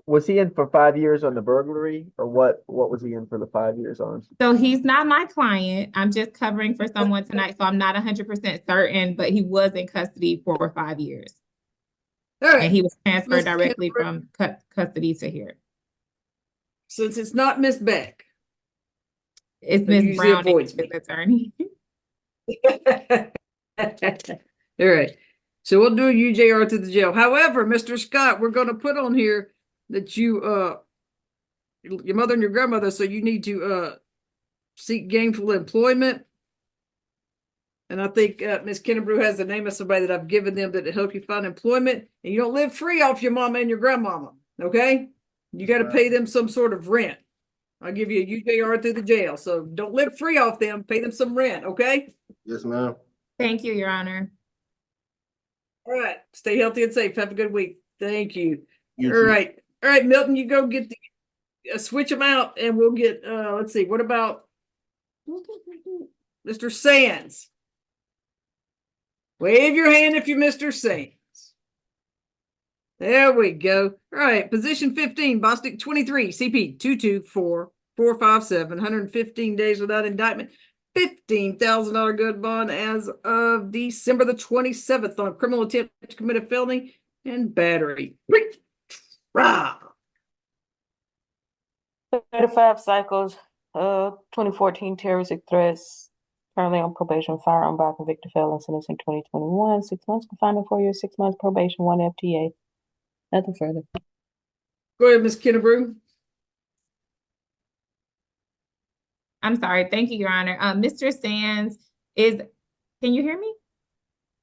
Speaker 5: Was he in for 5 years on the burglary, or what was he in for the 5 years on?
Speaker 4: So he's not my client. I'm just covering for someone tonight, so I'm not 100% certain, but he was in custody for 5 years.
Speaker 2: All right.
Speaker 4: And he was transferred directly from custody to here.
Speaker 2: Since it's not Miss Beck.
Speaker 4: It's Miss Brown, his attorney.
Speaker 2: All right. So we'll do a UJR to the jail. However, Mr. Scott, we're going to put on here that your mother and your grandmother, so you need to seek gainful employment. And I think Ms. Kennebrew has the name of somebody that I've given them that help you find employment. And you don't live free off your mama and your grandmama, okay? You got to pay them some sort of rent. I'll give you a UJR through the jail. So don't live free off them. Pay them some rent, okay?
Speaker 7: Yes, ma'am.
Speaker 4: Thank you, Your Honor.
Speaker 2: All right. Stay healthy and safe. Have a good week. Thank you.
Speaker 7: You
Speaker 2: All
Speaker 7: too.
Speaker 2: right. All right, Milton, you go get the switch them out and we'll get let's see, what about Mr. Sands? Wave your hand if you're Mr. Sands. There we go. All right, position 15, Bostic 23, CP 224457, 115 days without indictment, $15,000 good bond as of December the 27th on criminal attempt to commit a felony and battery. Rah.
Speaker 3: 35 cycles, 2014 terroristic threats, currently on probation, firearm by convicted felon, sentenced in 2021, 6 months confinement, 4 years, 6 months probation, 1 FTA. Nothing further.
Speaker 2: Go ahead, Ms. Kennebrew.
Speaker 4: I'm sorry. Thank you, Your Honor. Mr. Sands can you hear me?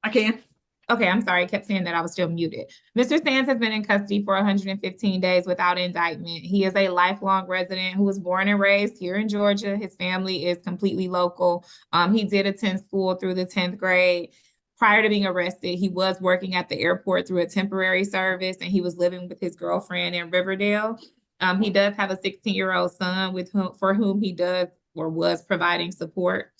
Speaker 2: I can.
Speaker 4: Okay, I'm sorry. I kept saying that I was still muted. Mr. Sands has been in custody for 115 days without indictment. He is a lifelong resident who was born and raised here in Georgia. His family is completely local. He did attend school through the 10th grade. Prior to being arrested, he was working at the airport through a temporary service, and he was living with his girlfriend in Riverdale. He does have a 16-year-old son for whom he does or was providing support.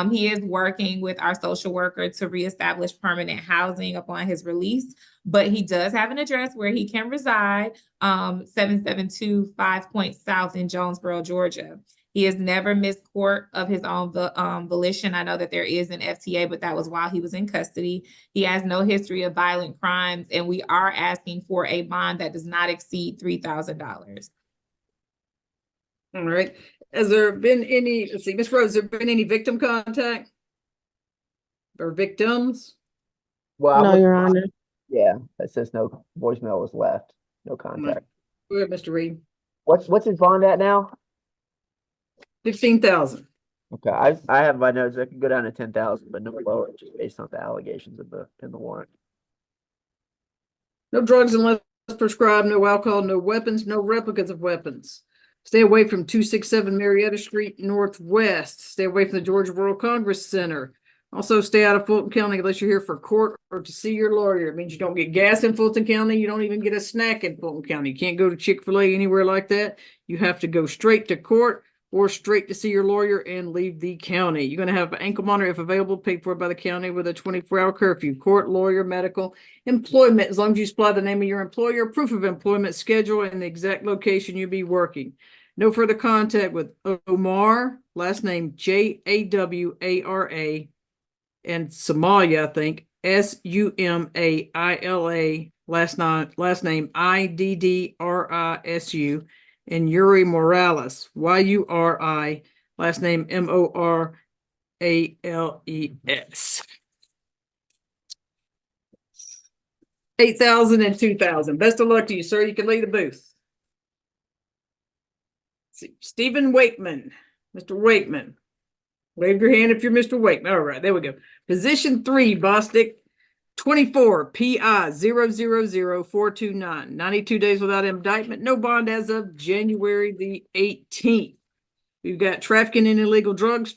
Speaker 4: He is working with our social worker to reestablish permanent housing upon his release, but he does have an address where he can reside, 772 5 Point South in Jonesboro, Georgia. He has never missed court of his own volition. I know that there is an FTA, but that was while he was in custody. He has no history of violent crimes, and we are asking for a bond that does not exceed $3,000.
Speaker 2: All right. Has there been any, let's see, Ms. Rose, has there been any victim contact? Or victims?
Speaker 5: Well,
Speaker 3: No, Your Honor.
Speaker 5: yeah, it says no voicemail was left, no contact.
Speaker 2: Go ahead, Mr. Reed.
Speaker 5: What's his bond at now?
Speaker 2: 15,000.
Speaker 5: Okay, I have my notes. I could go down to 10,000, but no lower, just based on the allegations in the warrant.
Speaker 2: No drugs unless prescribed, no alcohol, no weapons, no replicas of weapons. Stay away from 267 Marietta Street Northwest. Stay away from the Georgia World Congress Center. Also, stay out of Fulton County unless you're here for court or to see your lawyer. It means you don't get gas in Fulton County. You don't even get a snack in Fulton County. You can't go to Chick-fil-A anywhere like that. You have to go straight to court or straight to see your lawyer and leave the county. You're going to have an ankle monitor if available, paid for by the county with a 24-hour curfew. Court, lawyer, medical, employment, as long as you supply the name of your employer, proof of employment schedule, and the exact location you'll be working. No further contact with Omar, last name Jawara, and Somalia, I think, Sumaila, last name Iddrisu, and Yuri Morales, Yuri, last name Morales. 8,000 and 2,000. Best of luck to you, sir. You can leave the booth. Stephen Wakeman. Mr. Wakeman. Wave your hand if you're Mr. Wakeman. All right, there we go. Position 3, Bostic. 24 PI 000429. 92 days without indictment. No bond as of January the 18th. We've got trafficking in illegal drugs,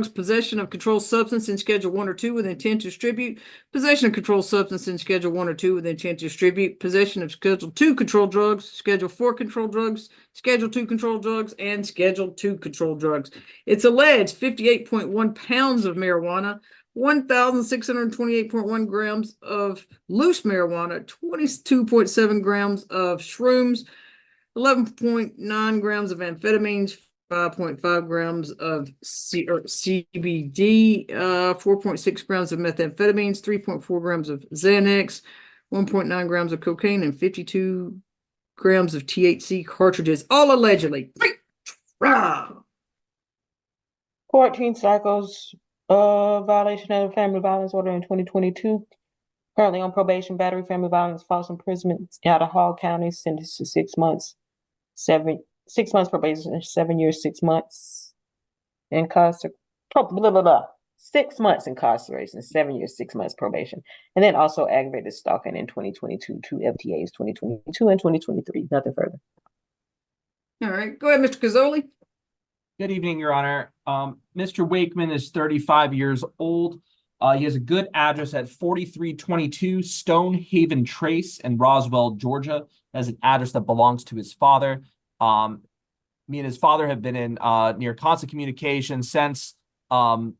Speaker 2: possession of controlled substance in Schedule 1 or 2 with intent to distribute, possession of controlled substance in Schedule 1 or 2 with intent to distribute, possession of Schedule 2 controlled drugs, Schedule 4 controlled drugs, Schedule 2 controlled drugs, and Schedule 2 controlled drugs. It's alleged 58.1 pounds of marijuana, 1,628.1 grams of loose marijuana, 22.7 grams of shrooms, 11.9 grams of amphetamines, 5.5 grams of CBD, 4.6 grams of methamphetamines, 3.4 grams of Xanax, 1.9 grams of cocaine, and 52 grams of THC cartridges, all allegedly.
Speaker 3: 14 cycles of violation of family violence order in 2022. Currently on probation, battery, family violence, false imprisonment out of Hall County, sentenced to 6 months. 6 months probation, 7 years, 6 months incarceration, 6 months incarceration, 7 years, 6 months probation. And then also aggravated stalking in 2022, 2 FTAs, 2022 and 2023. Nothing further.
Speaker 2: All right, go ahead, Mr. Cazzoli.
Speaker 7: Good evening, Your Honor. Mr. Wakeman is 35 years old. He has a good address at 4322 Stonehaven Trace in Roswell, Georgia. That's an address that belongs to his father. Me and his father have been in near constant communication since after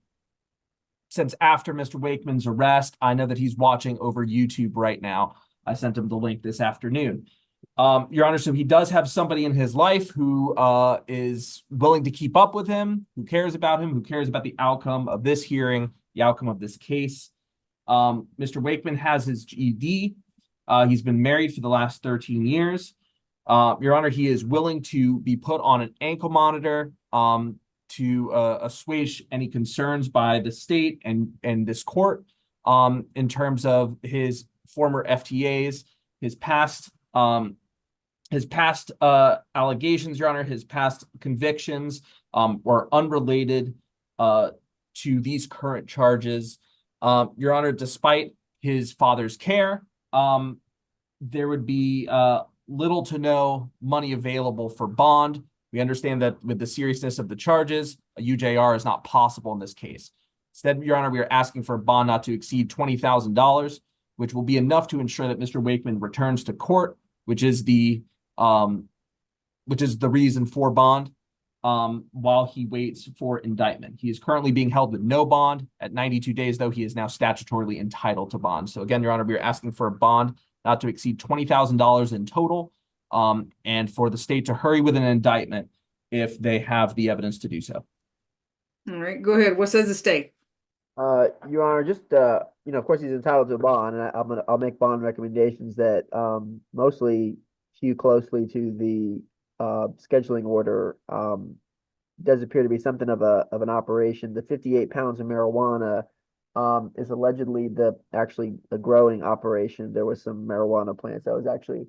Speaker 7: Mr. Wakeman's arrest. I know that he's watching over YouTube right now. I sent him the link this afternoon. Your Honor, so he does have somebody in his life who is willing to keep up with him, who cares about him, who cares about the outcome of this hearing, the outcome of this case. Mr. Wakeman has his GED. He's been married for the last 13 years. Your Honor, he is willing to be put on an ankle monitor to assuage any concerns by the state and this court in terms of his former FTAs, his past allegations, Your Honor, his past convictions were unrelated to these current charges. Your Honor, despite his father's care, there would be little to no money available for bond. We understand that with the seriousness of the charges, a UJR is not possible in this case. Instead, Your Honor, we are asking for a bond not to exceed $20,000, which will be enough to ensure that Mr. Wakeman returns to court, which is the reason for bond, while he waits for indictment. He is currently being held with no bond. At 92 days, though, he is now statutorily entitled to bond. So again, Your Honor, we are asking for a bond not to exceed $20,000 in total, and for the state to hurry with an indictment if they have the evidence to do so.
Speaker 2: All right, go ahead. What says the state?
Speaker 5: Your Honor, just of course he's entitled to a bond, and I'll make bond recommendations that mostly hew closely to the scheduling order. Does appear to be something of an operation. The 58 pounds of marijuana is allegedly actually a growing operation. There was some marijuana plants. I was actually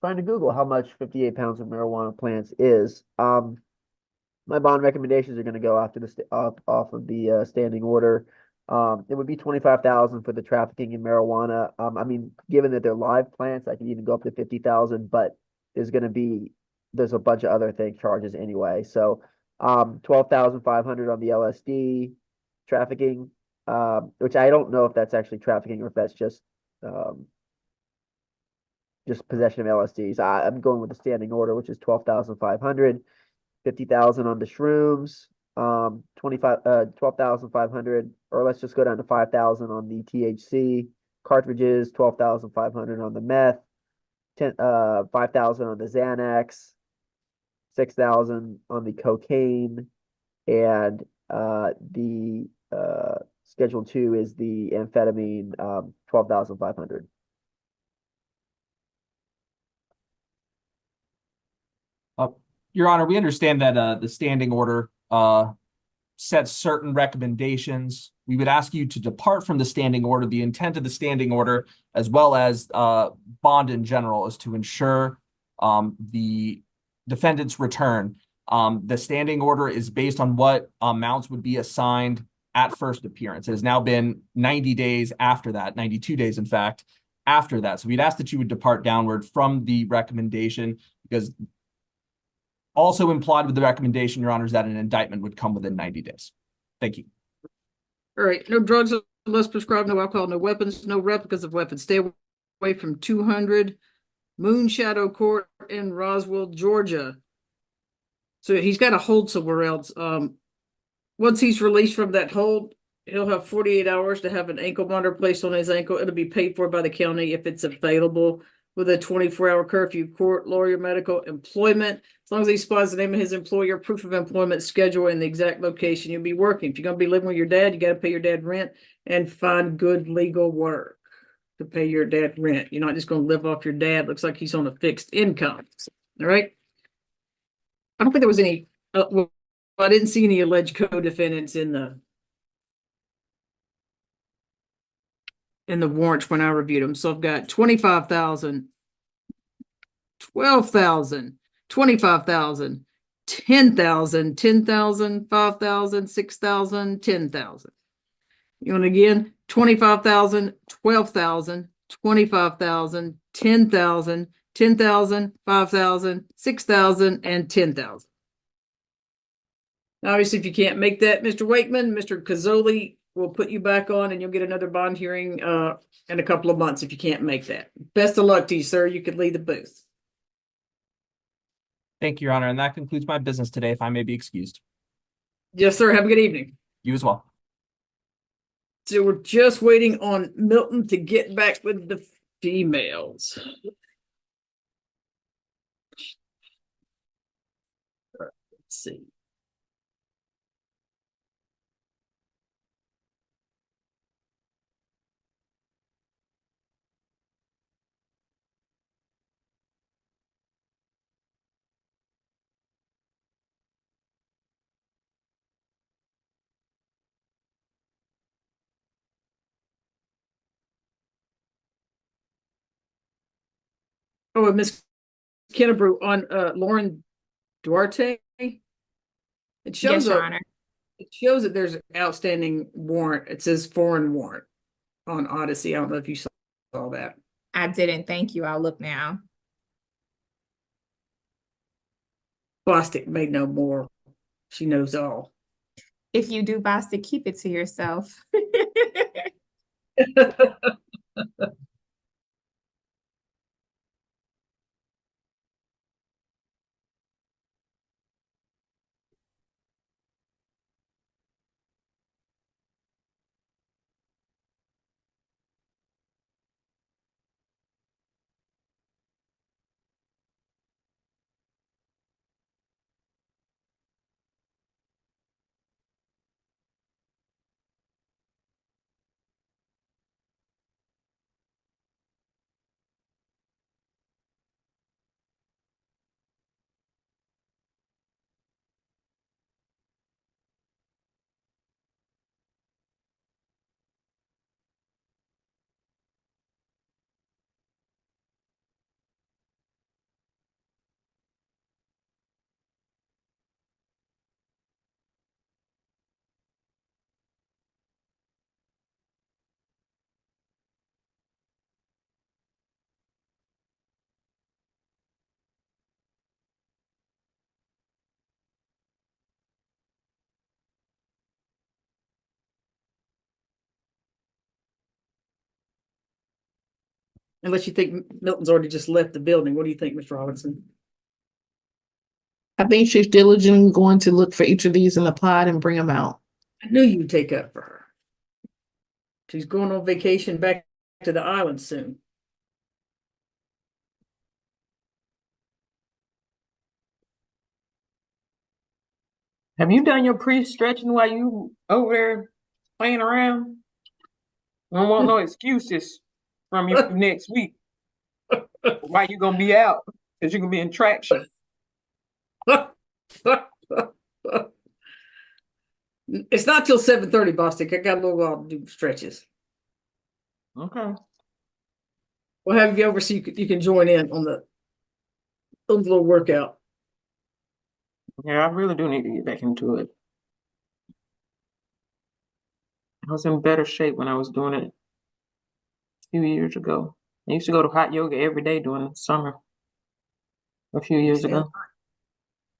Speaker 5: trying to Google how much 58 pounds of marijuana plants is. My bond recommendations are going to go after off of the standing order. It would be 25,000 for the trafficking in marijuana. I mean, given that they're live plants, I could even go up to 50,000, but there's a bunch of other charges anyway. So 12,500 on the LSD trafficking, which I don't know if that's actually trafficking or if that's just possession of LSDs. I'm going with the standing order, which is 12,500, 50,000 on the shrooms, 12,500, or let's just go down to 5,000 on the THC cartridges, 12,500 on the meth, 5,000 on the Xanax, 6,000 on the cocaine, and the Schedule 2 is the amphetamine, 12,500.
Speaker 7: Your Honor, we understand that the standing order sets certain recommendations. We would ask you to depart from the standing order. The intent of the standing order, as well as bond in general, is to ensure the defendant's return. The standing order is based on what amounts would be assigned at first appearance. It has now been 90 days after that, 92 days, in fact, after that. So we'd ask that you would depart downward from the recommendation, because also implied with the recommendation, Your Honor, is that an indictment would come within 90 days. Thank you.
Speaker 2: All right, no drugs unless prescribed, no alcohol, no weapons, no replicas of weapons. Stay away from 200 Moonshadow Court in Roswell, Georgia. So he's got a hold somewhere else. Once he's released from that hold, he'll have 48 hours to have an ankle monitor placed on his ankle. It'll be paid for by the county if it's available, with a 24-hour curfew, court, lawyer, medical, employment. As long as he supplies the name of his employer, proof of employment, schedule, and the exact location you'll be working. If you're going to be living with your dad, you got to pay your dad rent and find good legal work to pay your dad rent. You're not just going to live off your dad. Looks like he's on a fixed income. All right. I don't think there was any, well, I didn't see any alleged co-defendants in the warrants when I reviewed them. So I've got 25,000, 12,000, 25,000, 10,000, 10,000, 5,000, 6,000, 10,000. You want again? 25,000, 12,000, 25,000, 10,000, 10,000, 5,000, 6,000, and 10,000. Obviously, if you can't make that, Mr. Wakeman, Mr. Cazzoli will put you back on and you'll get another bond hearing in a couple of months if you can't make that. Best of luck to you, sir. You could leave the booth.
Speaker 7: Thank you, Your Honor. And that concludes my business today, if I may be excused.
Speaker 2: Yes, sir. Have a good evening.
Speaker 7: You as well.
Speaker 2: So we're just waiting on Milton to get back with the females. All right, let's see. Oh, and Miss Kennebrew on Lauren Duarte. It shows
Speaker 4: Yes, Your
Speaker 2: up.
Speaker 4: Honor.
Speaker 2: It shows that there's an outstanding warrant. It says foreign warrant. on Odyssey. I don't know if you saw that.
Speaker 4: I didn't. Thank you. I'll look now.
Speaker 2: Bostic may know more. She knows all.
Speaker 4: If you do, Basta, keep it to yourself.
Speaker 2: Unless you think Milton's already just left the building. What do you think, Mr. Robinson?
Speaker 8: I think she's diligently going to look for each of these in the pod and bring them out.
Speaker 2: I knew you'd take up for her. She's going on vacation back to the island soon.
Speaker 3: Have you done your pre-stretching while you over there playing around? I don't want no excuses from you next week. Why you gonna be out? Because you're gonna be in traction.
Speaker 2: It's not till 7:30, Bostic. I got a little while to do stretches.
Speaker 3: Okay.
Speaker 2: We'll have you over so you can join in on the little workout.
Speaker 3: Yeah, I really do need to get back into it. I was in better shape when I was doing it a few years ago. I used to go to hot yoga every day during the summer a few years ago.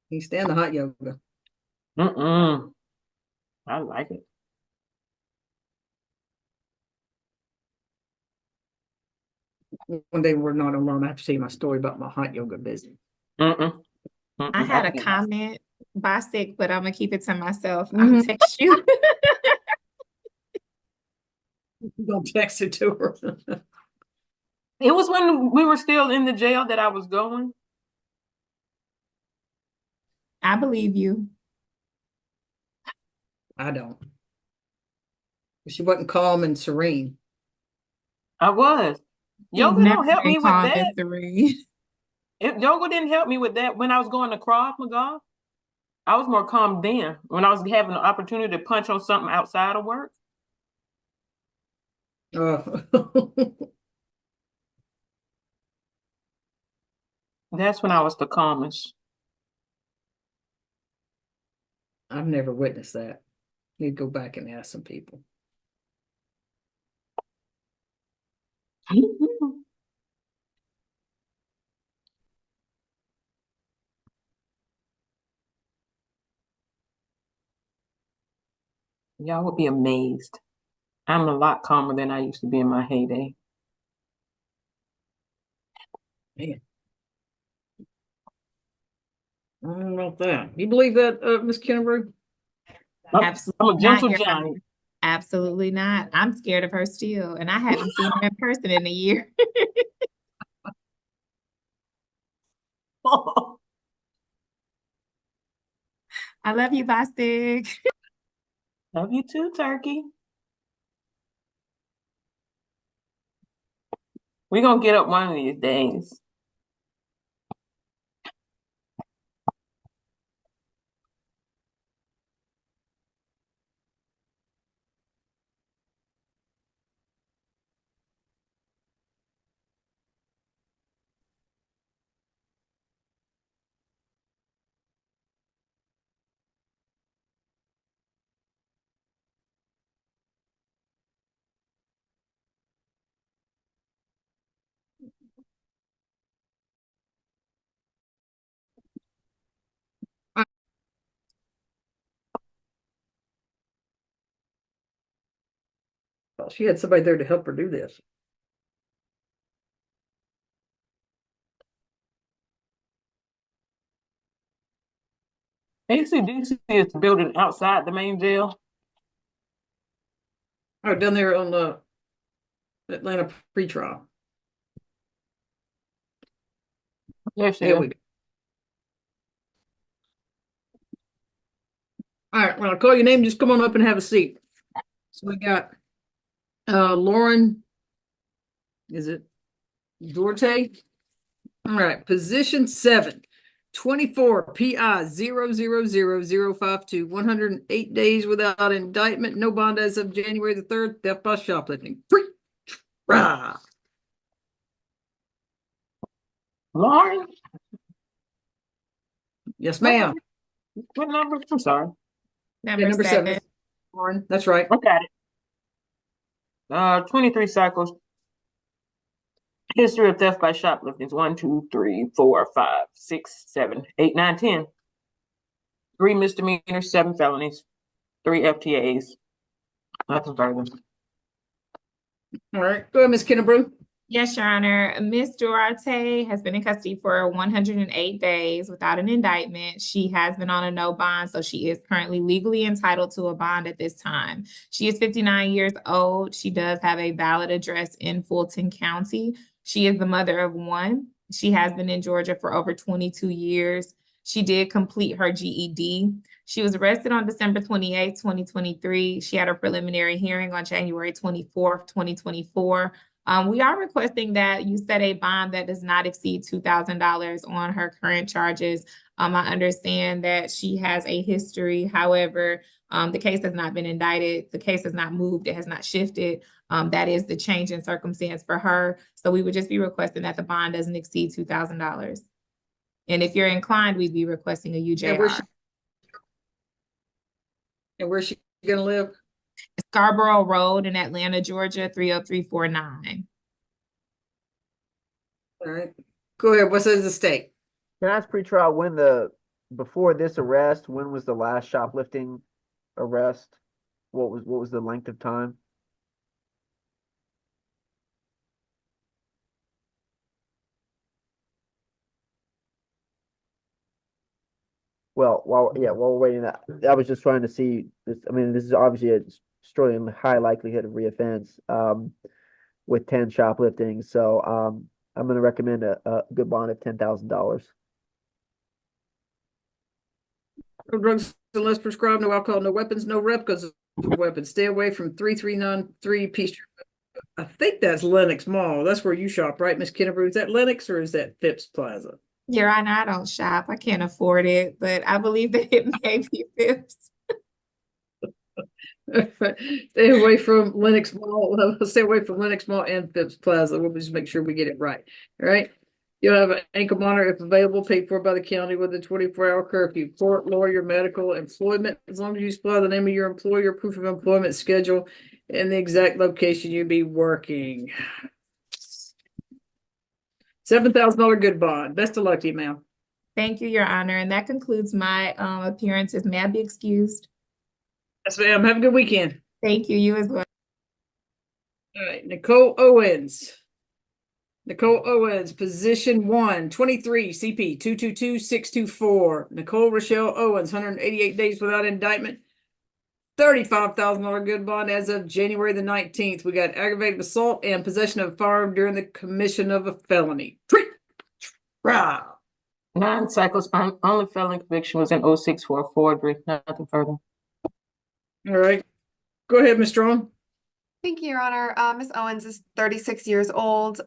Speaker 2: You stand the hot yoga.
Speaker 3: I like it.
Speaker 2: One day we're not alone. I have to tell you my story about my hot yoga business.
Speaker 4: I had a
Speaker 3: can't.
Speaker 4: comment, Bostic, but I'm gonna keep it to myself.
Speaker 2: Mhm.
Speaker 4: I'll text you.
Speaker 2: Don't text it to her.
Speaker 3: It was when we were still in the jail that I was going.
Speaker 4: I believe you.
Speaker 2: I don't. She wasn't calm and serene.
Speaker 3: I was.
Speaker 4: He's
Speaker 3: Yoga
Speaker 4: never
Speaker 3: don't help
Speaker 4: been
Speaker 3: me with
Speaker 4: calm
Speaker 3: that.
Speaker 4: and serene.
Speaker 3: Yoga didn't help me with that when I was going to Krav Maga. I was more calm then when I was having the opportunity to punch on something outside of work. That's when I was the calmest.
Speaker 2: I've never witnessed that. Need to go back and ask some people.
Speaker 3: Y'all would be amazed. I'm a lot calmer than I used to be in my heyday.
Speaker 2: Man. I don't know about that. You believe that, Miss Kinnebrew?
Speaker 3: I'm
Speaker 4: Absolutely
Speaker 3: a gentle
Speaker 4: not, Your Honor.
Speaker 3: giant.
Speaker 4: Absolutely not. I'm scared of her still, and I haven't seen her in person in a year. I love you, Bostic.
Speaker 3: Love you too, Turkey. We're gonna get up one of these days.
Speaker 2: She had somebody there to help her do this.
Speaker 3: ACDC is the building outside the main jail.
Speaker 2: Oh, down there on the Atlanta pretrial.
Speaker 3: Yes,
Speaker 2: There we go. All right, when I call your name, just come on up and have a seat. So we got Lauren, is it Duarte? All right, position 7, 24 PI 0000052, 108 days without indictment, no bond as of January the 3rd, theft by shoplifting. Rah.
Speaker 3: Lauren,
Speaker 2: Yes, ma'am.
Speaker 3: what number? I'm sorry.
Speaker 2: Yeah,
Speaker 4: Number
Speaker 2: number 7.
Speaker 4: 7.
Speaker 2: Lauren, that's right.
Speaker 3: I got it. 23 cycles. History of theft by shoplifting is 1, 2, 3, 4, 5, 6, 7, 8, 9, 10. 3 misdemeanors, 7 felonies, 3 FTAs. Nothing further.
Speaker 2: All right, go ahead, Ms. Kennebrew.
Speaker 4: Yes, Your Honor. Ms. Duarte has been in custody for 108 days without an indictment. She has been on a no bond, so she is currently legally entitled to a bond at this time. She is 59 years old. She does have a valid address in Fulton County. She is the mother of 1. She has been in Georgia for over 22 years. She did complete her GED. She was arrested on December 28th, 2023. She had a preliminary hearing on January 24th, 2024. We are requesting that you set a bond that does not exceed $2,000 on her current charges. I understand that she has a history. However, the case has not been indicted. The case has not moved. It has not shifted. That is the change in circumstance for her. So we would just be requesting that the bond doesn't exceed $2,000. And if you're inclined, we'd be requesting a UJR.
Speaker 2: And where's she going to live?
Speaker 4: Scarborough Road in Atlanta, Georgia, 30349.
Speaker 2: All right, go ahead. What's the state?
Speaker 5: Can I ask pretrial before this arrest, when was the last shoplifting arrest? What was the length of time? While we're waiting, that I was just trying to see this. I mean, this is obviously a extremely high likelihood of reoffense with 10 shoplifting. So I'm going to recommend a good bond of $10,000.
Speaker 2: No drugs unless prescribed, no alcohol, no weapons, no replicas of weapons. Stay away from 3393 Peachtree. I think that's Lenox Mall. That's where you shop, right, Miss Kennebrew? Is that Lenox or is that Phipps Plaza?
Speaker 4: Your Honor, I don't shop. I can't afford it, but I believe that it may be Phipps.
Speaker 2: Stay away from Lenox Mall. Stay away from Lenox Mall and Phipps Plaza. We'll just make sure we get it right. All right. You'll have an ankle monitor if available, paid for by the county with a 24-hour curfew. Court, lawyer, medical, employment, as long as you supply the name of your employer, proof of employment schedule, and the exact location you'll be working. $7,000 good bond. Best of luck to you, ma'am.
Speaker 4: Thank you, Your Honor. And that concludes my appearances. May I be excused?
Speaker 2: Yes, ma'am. Have a good weekend.
Speaker 4: Thank you. You as well.
Speaker 2: All right, Nicole Owens. Nicole Owens, position 1, 23 CP 222624. Nicole Rochelle Owens, 188 days without indictment. $35,000 good bond as of January the 19th. We got aggravated assault and possession of a firearm during the commission of a felony. Rah.
Speaker 3: 9 cycles. Only felony conviction was in 06 for a forgery. Nothing further.
Speaker 2: All right. Go ahead, Ms. Strong.
Speaker 9: Thank you, Your Honor. Ms. Owens is 36 years old.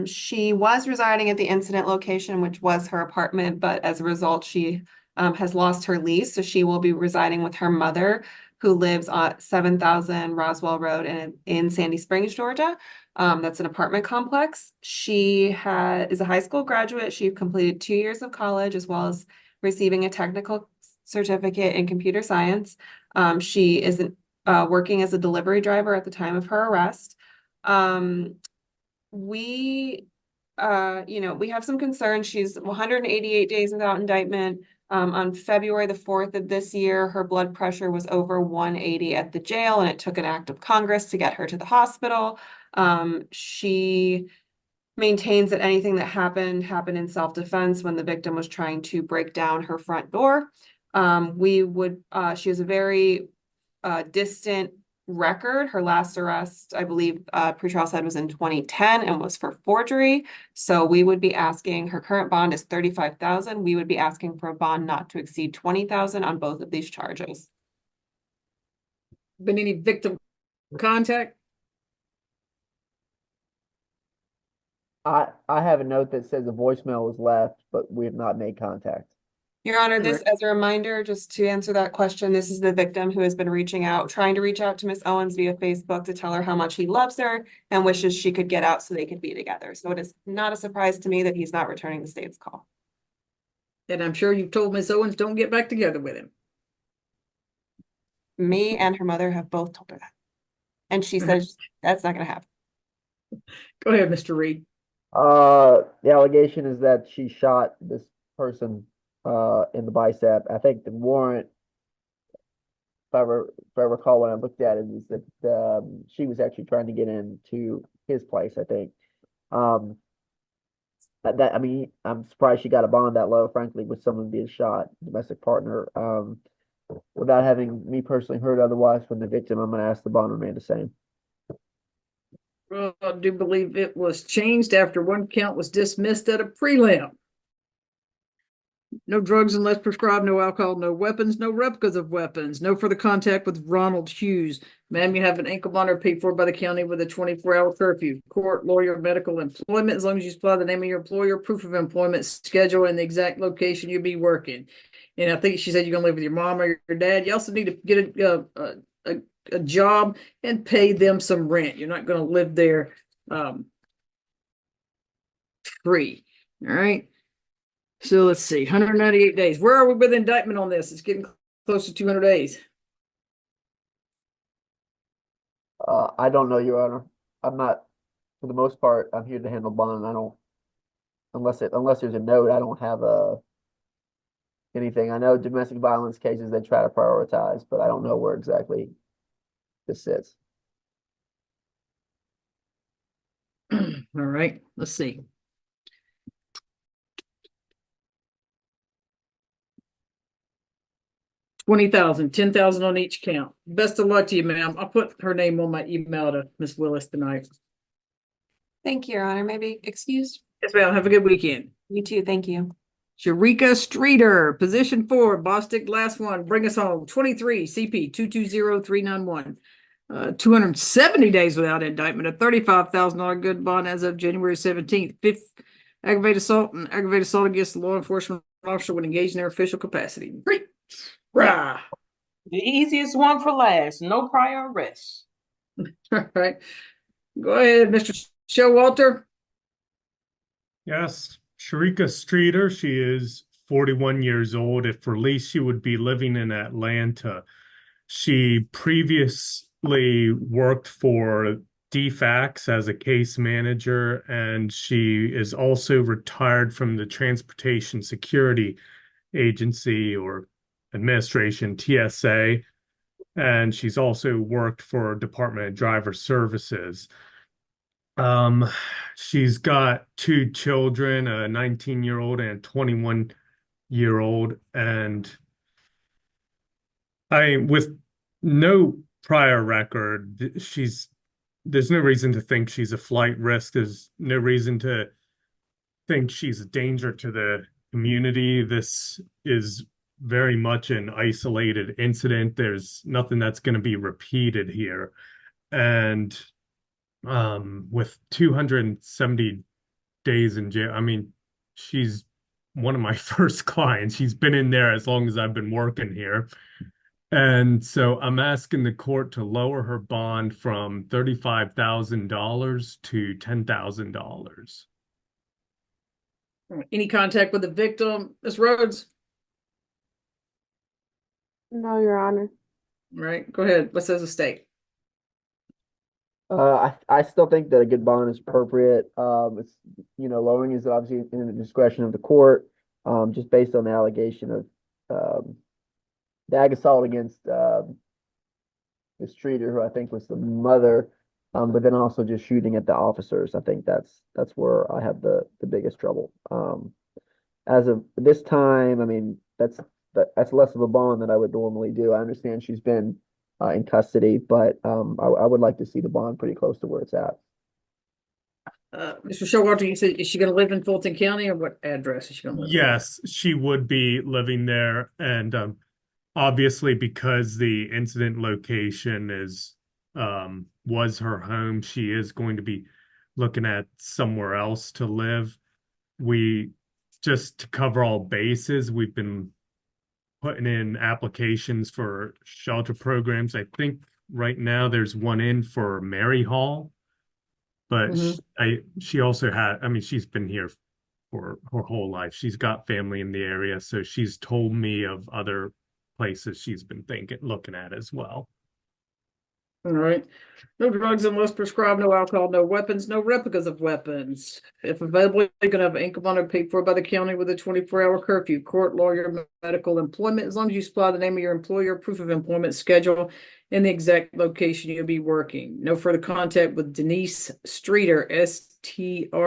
Speaker 9: She was residing at the incident location, which was her apartment, but as a result, she has lost her lease. So she will be residing with her mother, who lives on 7000 Roswell Road in Sandy Springs, Georgia. That's an apartment complex. She is a high school graduate. She completed 2 years of college, as well as receiving a technical certificate in computer science. She is working as a delivery driver at the time of her arrest. We we have some concerns. She's 188 days without indictment. On February the 4th of this year, her blood pressure was over 180 at the jail, and it took an act of Congress to get her to the hospital. She maintains that anything that happened in self-defense when the victim was trying to break down her front door. She has a very distant record. Her last arrest, I believe, pretrial said was in 2010 and was for forgery. So we would be asking, her current bond is 35,000. We would be asking for a bond not to exceed 20,000 on both of these charges.
Speaker 2: Been any victim contact?
Speaker 5: I have a note that says a voicemail was left, but we have not made contact.
Speaker 9: Your Honor, this
Speaker 2: Correct.
Speaker 9: as a reminder, just to answer that question, this is the victim who has been trying to reach out to Miss Owens via Facebook to tell her how much he loves her and wishes she could get out so they could be together. So it is not a surprise to me that he's not returning the state's call.
Speaker 2: And I'm sure you've told Miss Owens don't get back together with him.
Speaker 9: Me and her mother have both told her that. And she says that's not going to happen.
Speaker 2: Go ahead, Mr. Reed.
Speaker 5: The allegation is that she shot this person in the bicep. I think the warrant, if I recall when I looked at it, is that she was actually trying to get into his place, I think. I mean, I'm surprised she got a bond that low, frankly, with someone being shot, domestic partner. Without having me personally heard otherwise from the victim, I'm going to ask the bond remain the same.
Speaker 2: Well, I do believe it was changed after one count was dismissed at a prelim. No drugs unless prescribed, no alcohol, no weapons, no replicas of weapons, no further contact with Ronald Hughes. Ma'am, you have an ankle monitor paid for by the county with a 24-hour curfew. Court, lawyer, medical, employment, as long as you supply the name of your employer, proof of employment, schedule, and the exact location you'll be working. And I think she said you're going to live with your mom or your dad. You also need to get a job and pay them some rent. You're not going to live there free. All right. So let's see, 198 days. Where are we with indictment on this? It's getting close to 200 days.
Speaker 5: I don't know, Your Honor. I'm not, for the most part, I'm here to handle bond. I don't, unless there's a note, I don't have anything. I know domestic violence cases they try to prioritize, but I don't know where exactly this sits.
Speaker 2: All right, let's see. $20,000, $10,000 on each count. Best of luck to you, ma'am. I'll put her name on my email to Miss Willis tonight.
Speaker 9: Thank you, Your Honor. Maybe excused?
Speaker 2: Yes, ma'am. Have a good weekend.
Speaker 9: You too. Thank you.
Speaker 2: Sharika Streeter, position 4, Bostic, last one. Bring us home. 23 CP 220391. 270 days without indictment. A $35,000 good bond as of January 17th. 5th aggravated assault and aggravated assault against the law enforcement officer when engaged in their official capacity. Rah.
Speaker 3: The easiest one for last. No prior arrests.
Speaker 2: All right. Go ahead, Mr. Showalter.
Speaker 10: Yes, Sharika Streeter, she is 41 years old. If released, she would be living in Atlanta. She previously worked for DFAX as a case manager, and she is also retired from the Transportation Security Agency or Administration, TSA, and she's also worked for Department of Driver Services. She's got 2 children, a 19-year-old and a 21-year-old, and with no prior record, there's no reason to think she's a flight risk. There's no reason to think she's a danger to the community. This is very much an isolated incident. There's nothing that's going to be repeated here. And with 270 days in jail, I mean, she's one of my first clients. She's been in there as long as I've been working here. And so I'm asking the court to lower her bond from $35,000 to $10,000.
Speaker 2: Any contact with the victim, Ms. Rhodes?
Speaker 3: No, Your Honor.
Speaker 2: All right, go ahead. What says the state?
Speaker 5: I still think that a good bond is appropriate. It's, lowering is obviously in the discretion of the court, just based on the allegation of, the ag assault against, this Streeter, who I think was the mother, but then also just shooting at the officers. I think that's where I have the biggest trouble. As of this time, I mean, that's less of a bond than I would normally do. I understand she's been in custody, but I would like to see the bond pretty close to where it's at.
Speaker 2: Mr. Showalter, you said, is she gonna live in Fulton County, or what address is she gonna live in?
Speaker 10: Yes, she would be living there, and obviously because the incident location was her home, she is going to be looking at somewhere else to live. We just to cover all bases, we've been putting in applications for shelter programs. I think right now there's one in for Mary Hall, but she also I mean, she's been here for her whole life. She's got family in the area, so she's told me of other places she's been looking at as well.
Speaker 2: All right. No drugs unless prescribed, no alcohol, no weapons, no replicas of weapons. If available, you're gonna have income on it paid for by the county with a 24-hour curfew, court, lawyer, medical, employment, as long as you supply the name of your employer, proof of employment schedule, and the exact location you'll be working. No further contact with Denise Streeter, Streater.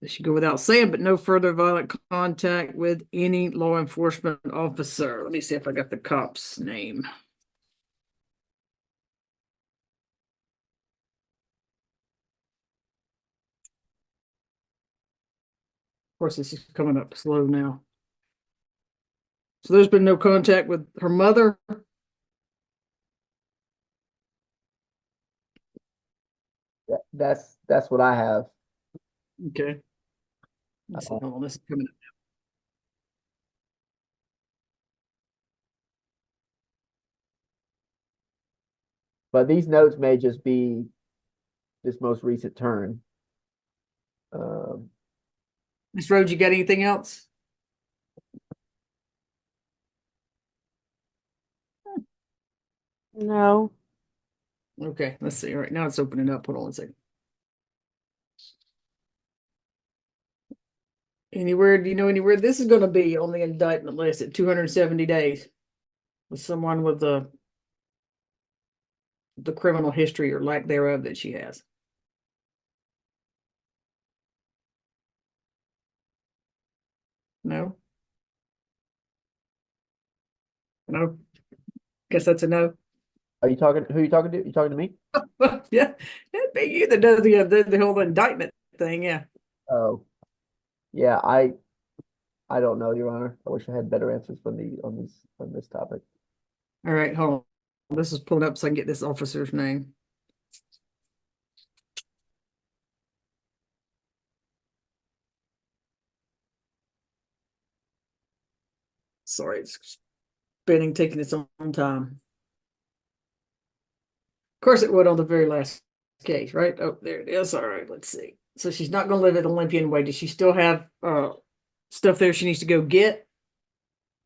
Speaker 2: This should go without saying, but no further violent contact with any law enforcement officer. Let me see if I got the cop's name. Of course, this is coming up slow now. So there's been no contact with her mother.
Speaker 5: That's what I have.
Speaker 2: Okay. Let's see, hold on, this is coming up.
Speaker 5: But these notes may just be this most recent turn.
Speaker 2: Ms. Rhodes, you got anything else?
Speaker 3: No.
Speaker 2: Okay, let's see. All right, now it's opening up. Hold on one second. Anywhere, do you know anywhere this is going to be on the indictment list at 270 days with someone with the criminal history or lack thereof that she has? No? No? Guess that's a no.
Speaker 5: Who are you talking to? You talking to me?
Speaker 2: Yeah, that'd be you that does the whole indictment thing. Yeah.
Speaker 5: Oh, yeah. I don't know, Your Honor. I wish I had better answers on this topic.
Speaker 2: All right, hold on. This is pulling up so I can get this officer's name. Sorry, it's spinning, taking its own time. Of course it would on the very last case, right? Oh, there it is. All right, let's see. So she's not going to live at Olympian Way. Does she still have stuff there she needs to go get?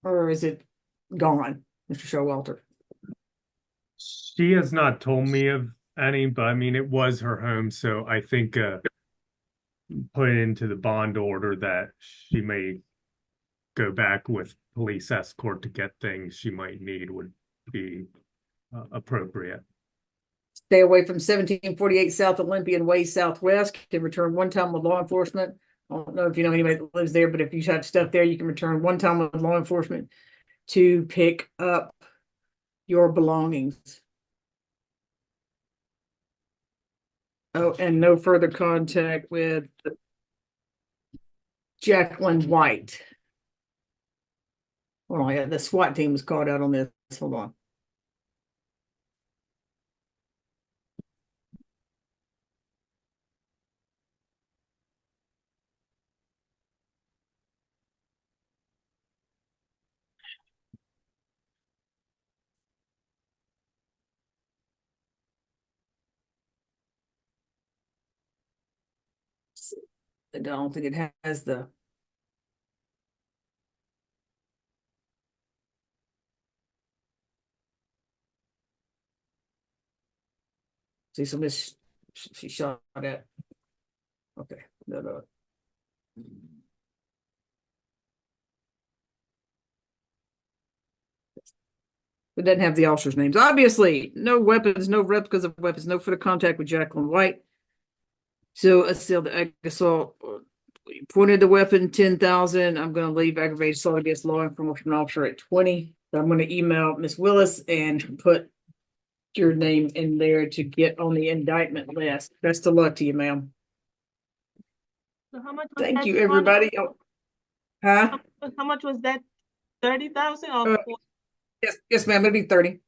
Speaker 2: Or is it gone, Mr. Showalter?
Speaker 10: She has not told me of any, but I mean, it was her home, so I think put into the bond order that she may go back with police escort to get things she might need would be appropriate.
Speaker 2: Stay away from 1748 South Olympian Way Southwest. Can return one time with law enforcement. I don't know if you know anybody that lives there, but if you have stuff there, you can return one time with law enforcement to pick up your belongings. Oh, and no further contact with Jacqueline White. Hold on, yeah, the SWAT team was called out on this. Hold on. I don't think it has the. See, so Miss, she shot at. Okay, no. It doesn't have the officers' names. Obviously, no weapons, no replicas of weapons, no further contact with Jacqueline White. So assailed assault, pointed the weapon 10,000. I'm going to leave aggravated assault against law enforcement officer at 20. So I'm going to email Miss Willis and put your name in there to get on the indictment list. Best of luck to you, ma'am.
Speaker 11: So how much was
Speaker 2: Thank
Speaker 11: that,
Speaker 2: you,
Speaker 11: Your Honor?
Speaker 2: everybody. Oh, huh?
Speaker 11: How much was that? 30,000 or
Speaker 2: Yes, ma'am. It'll be 30.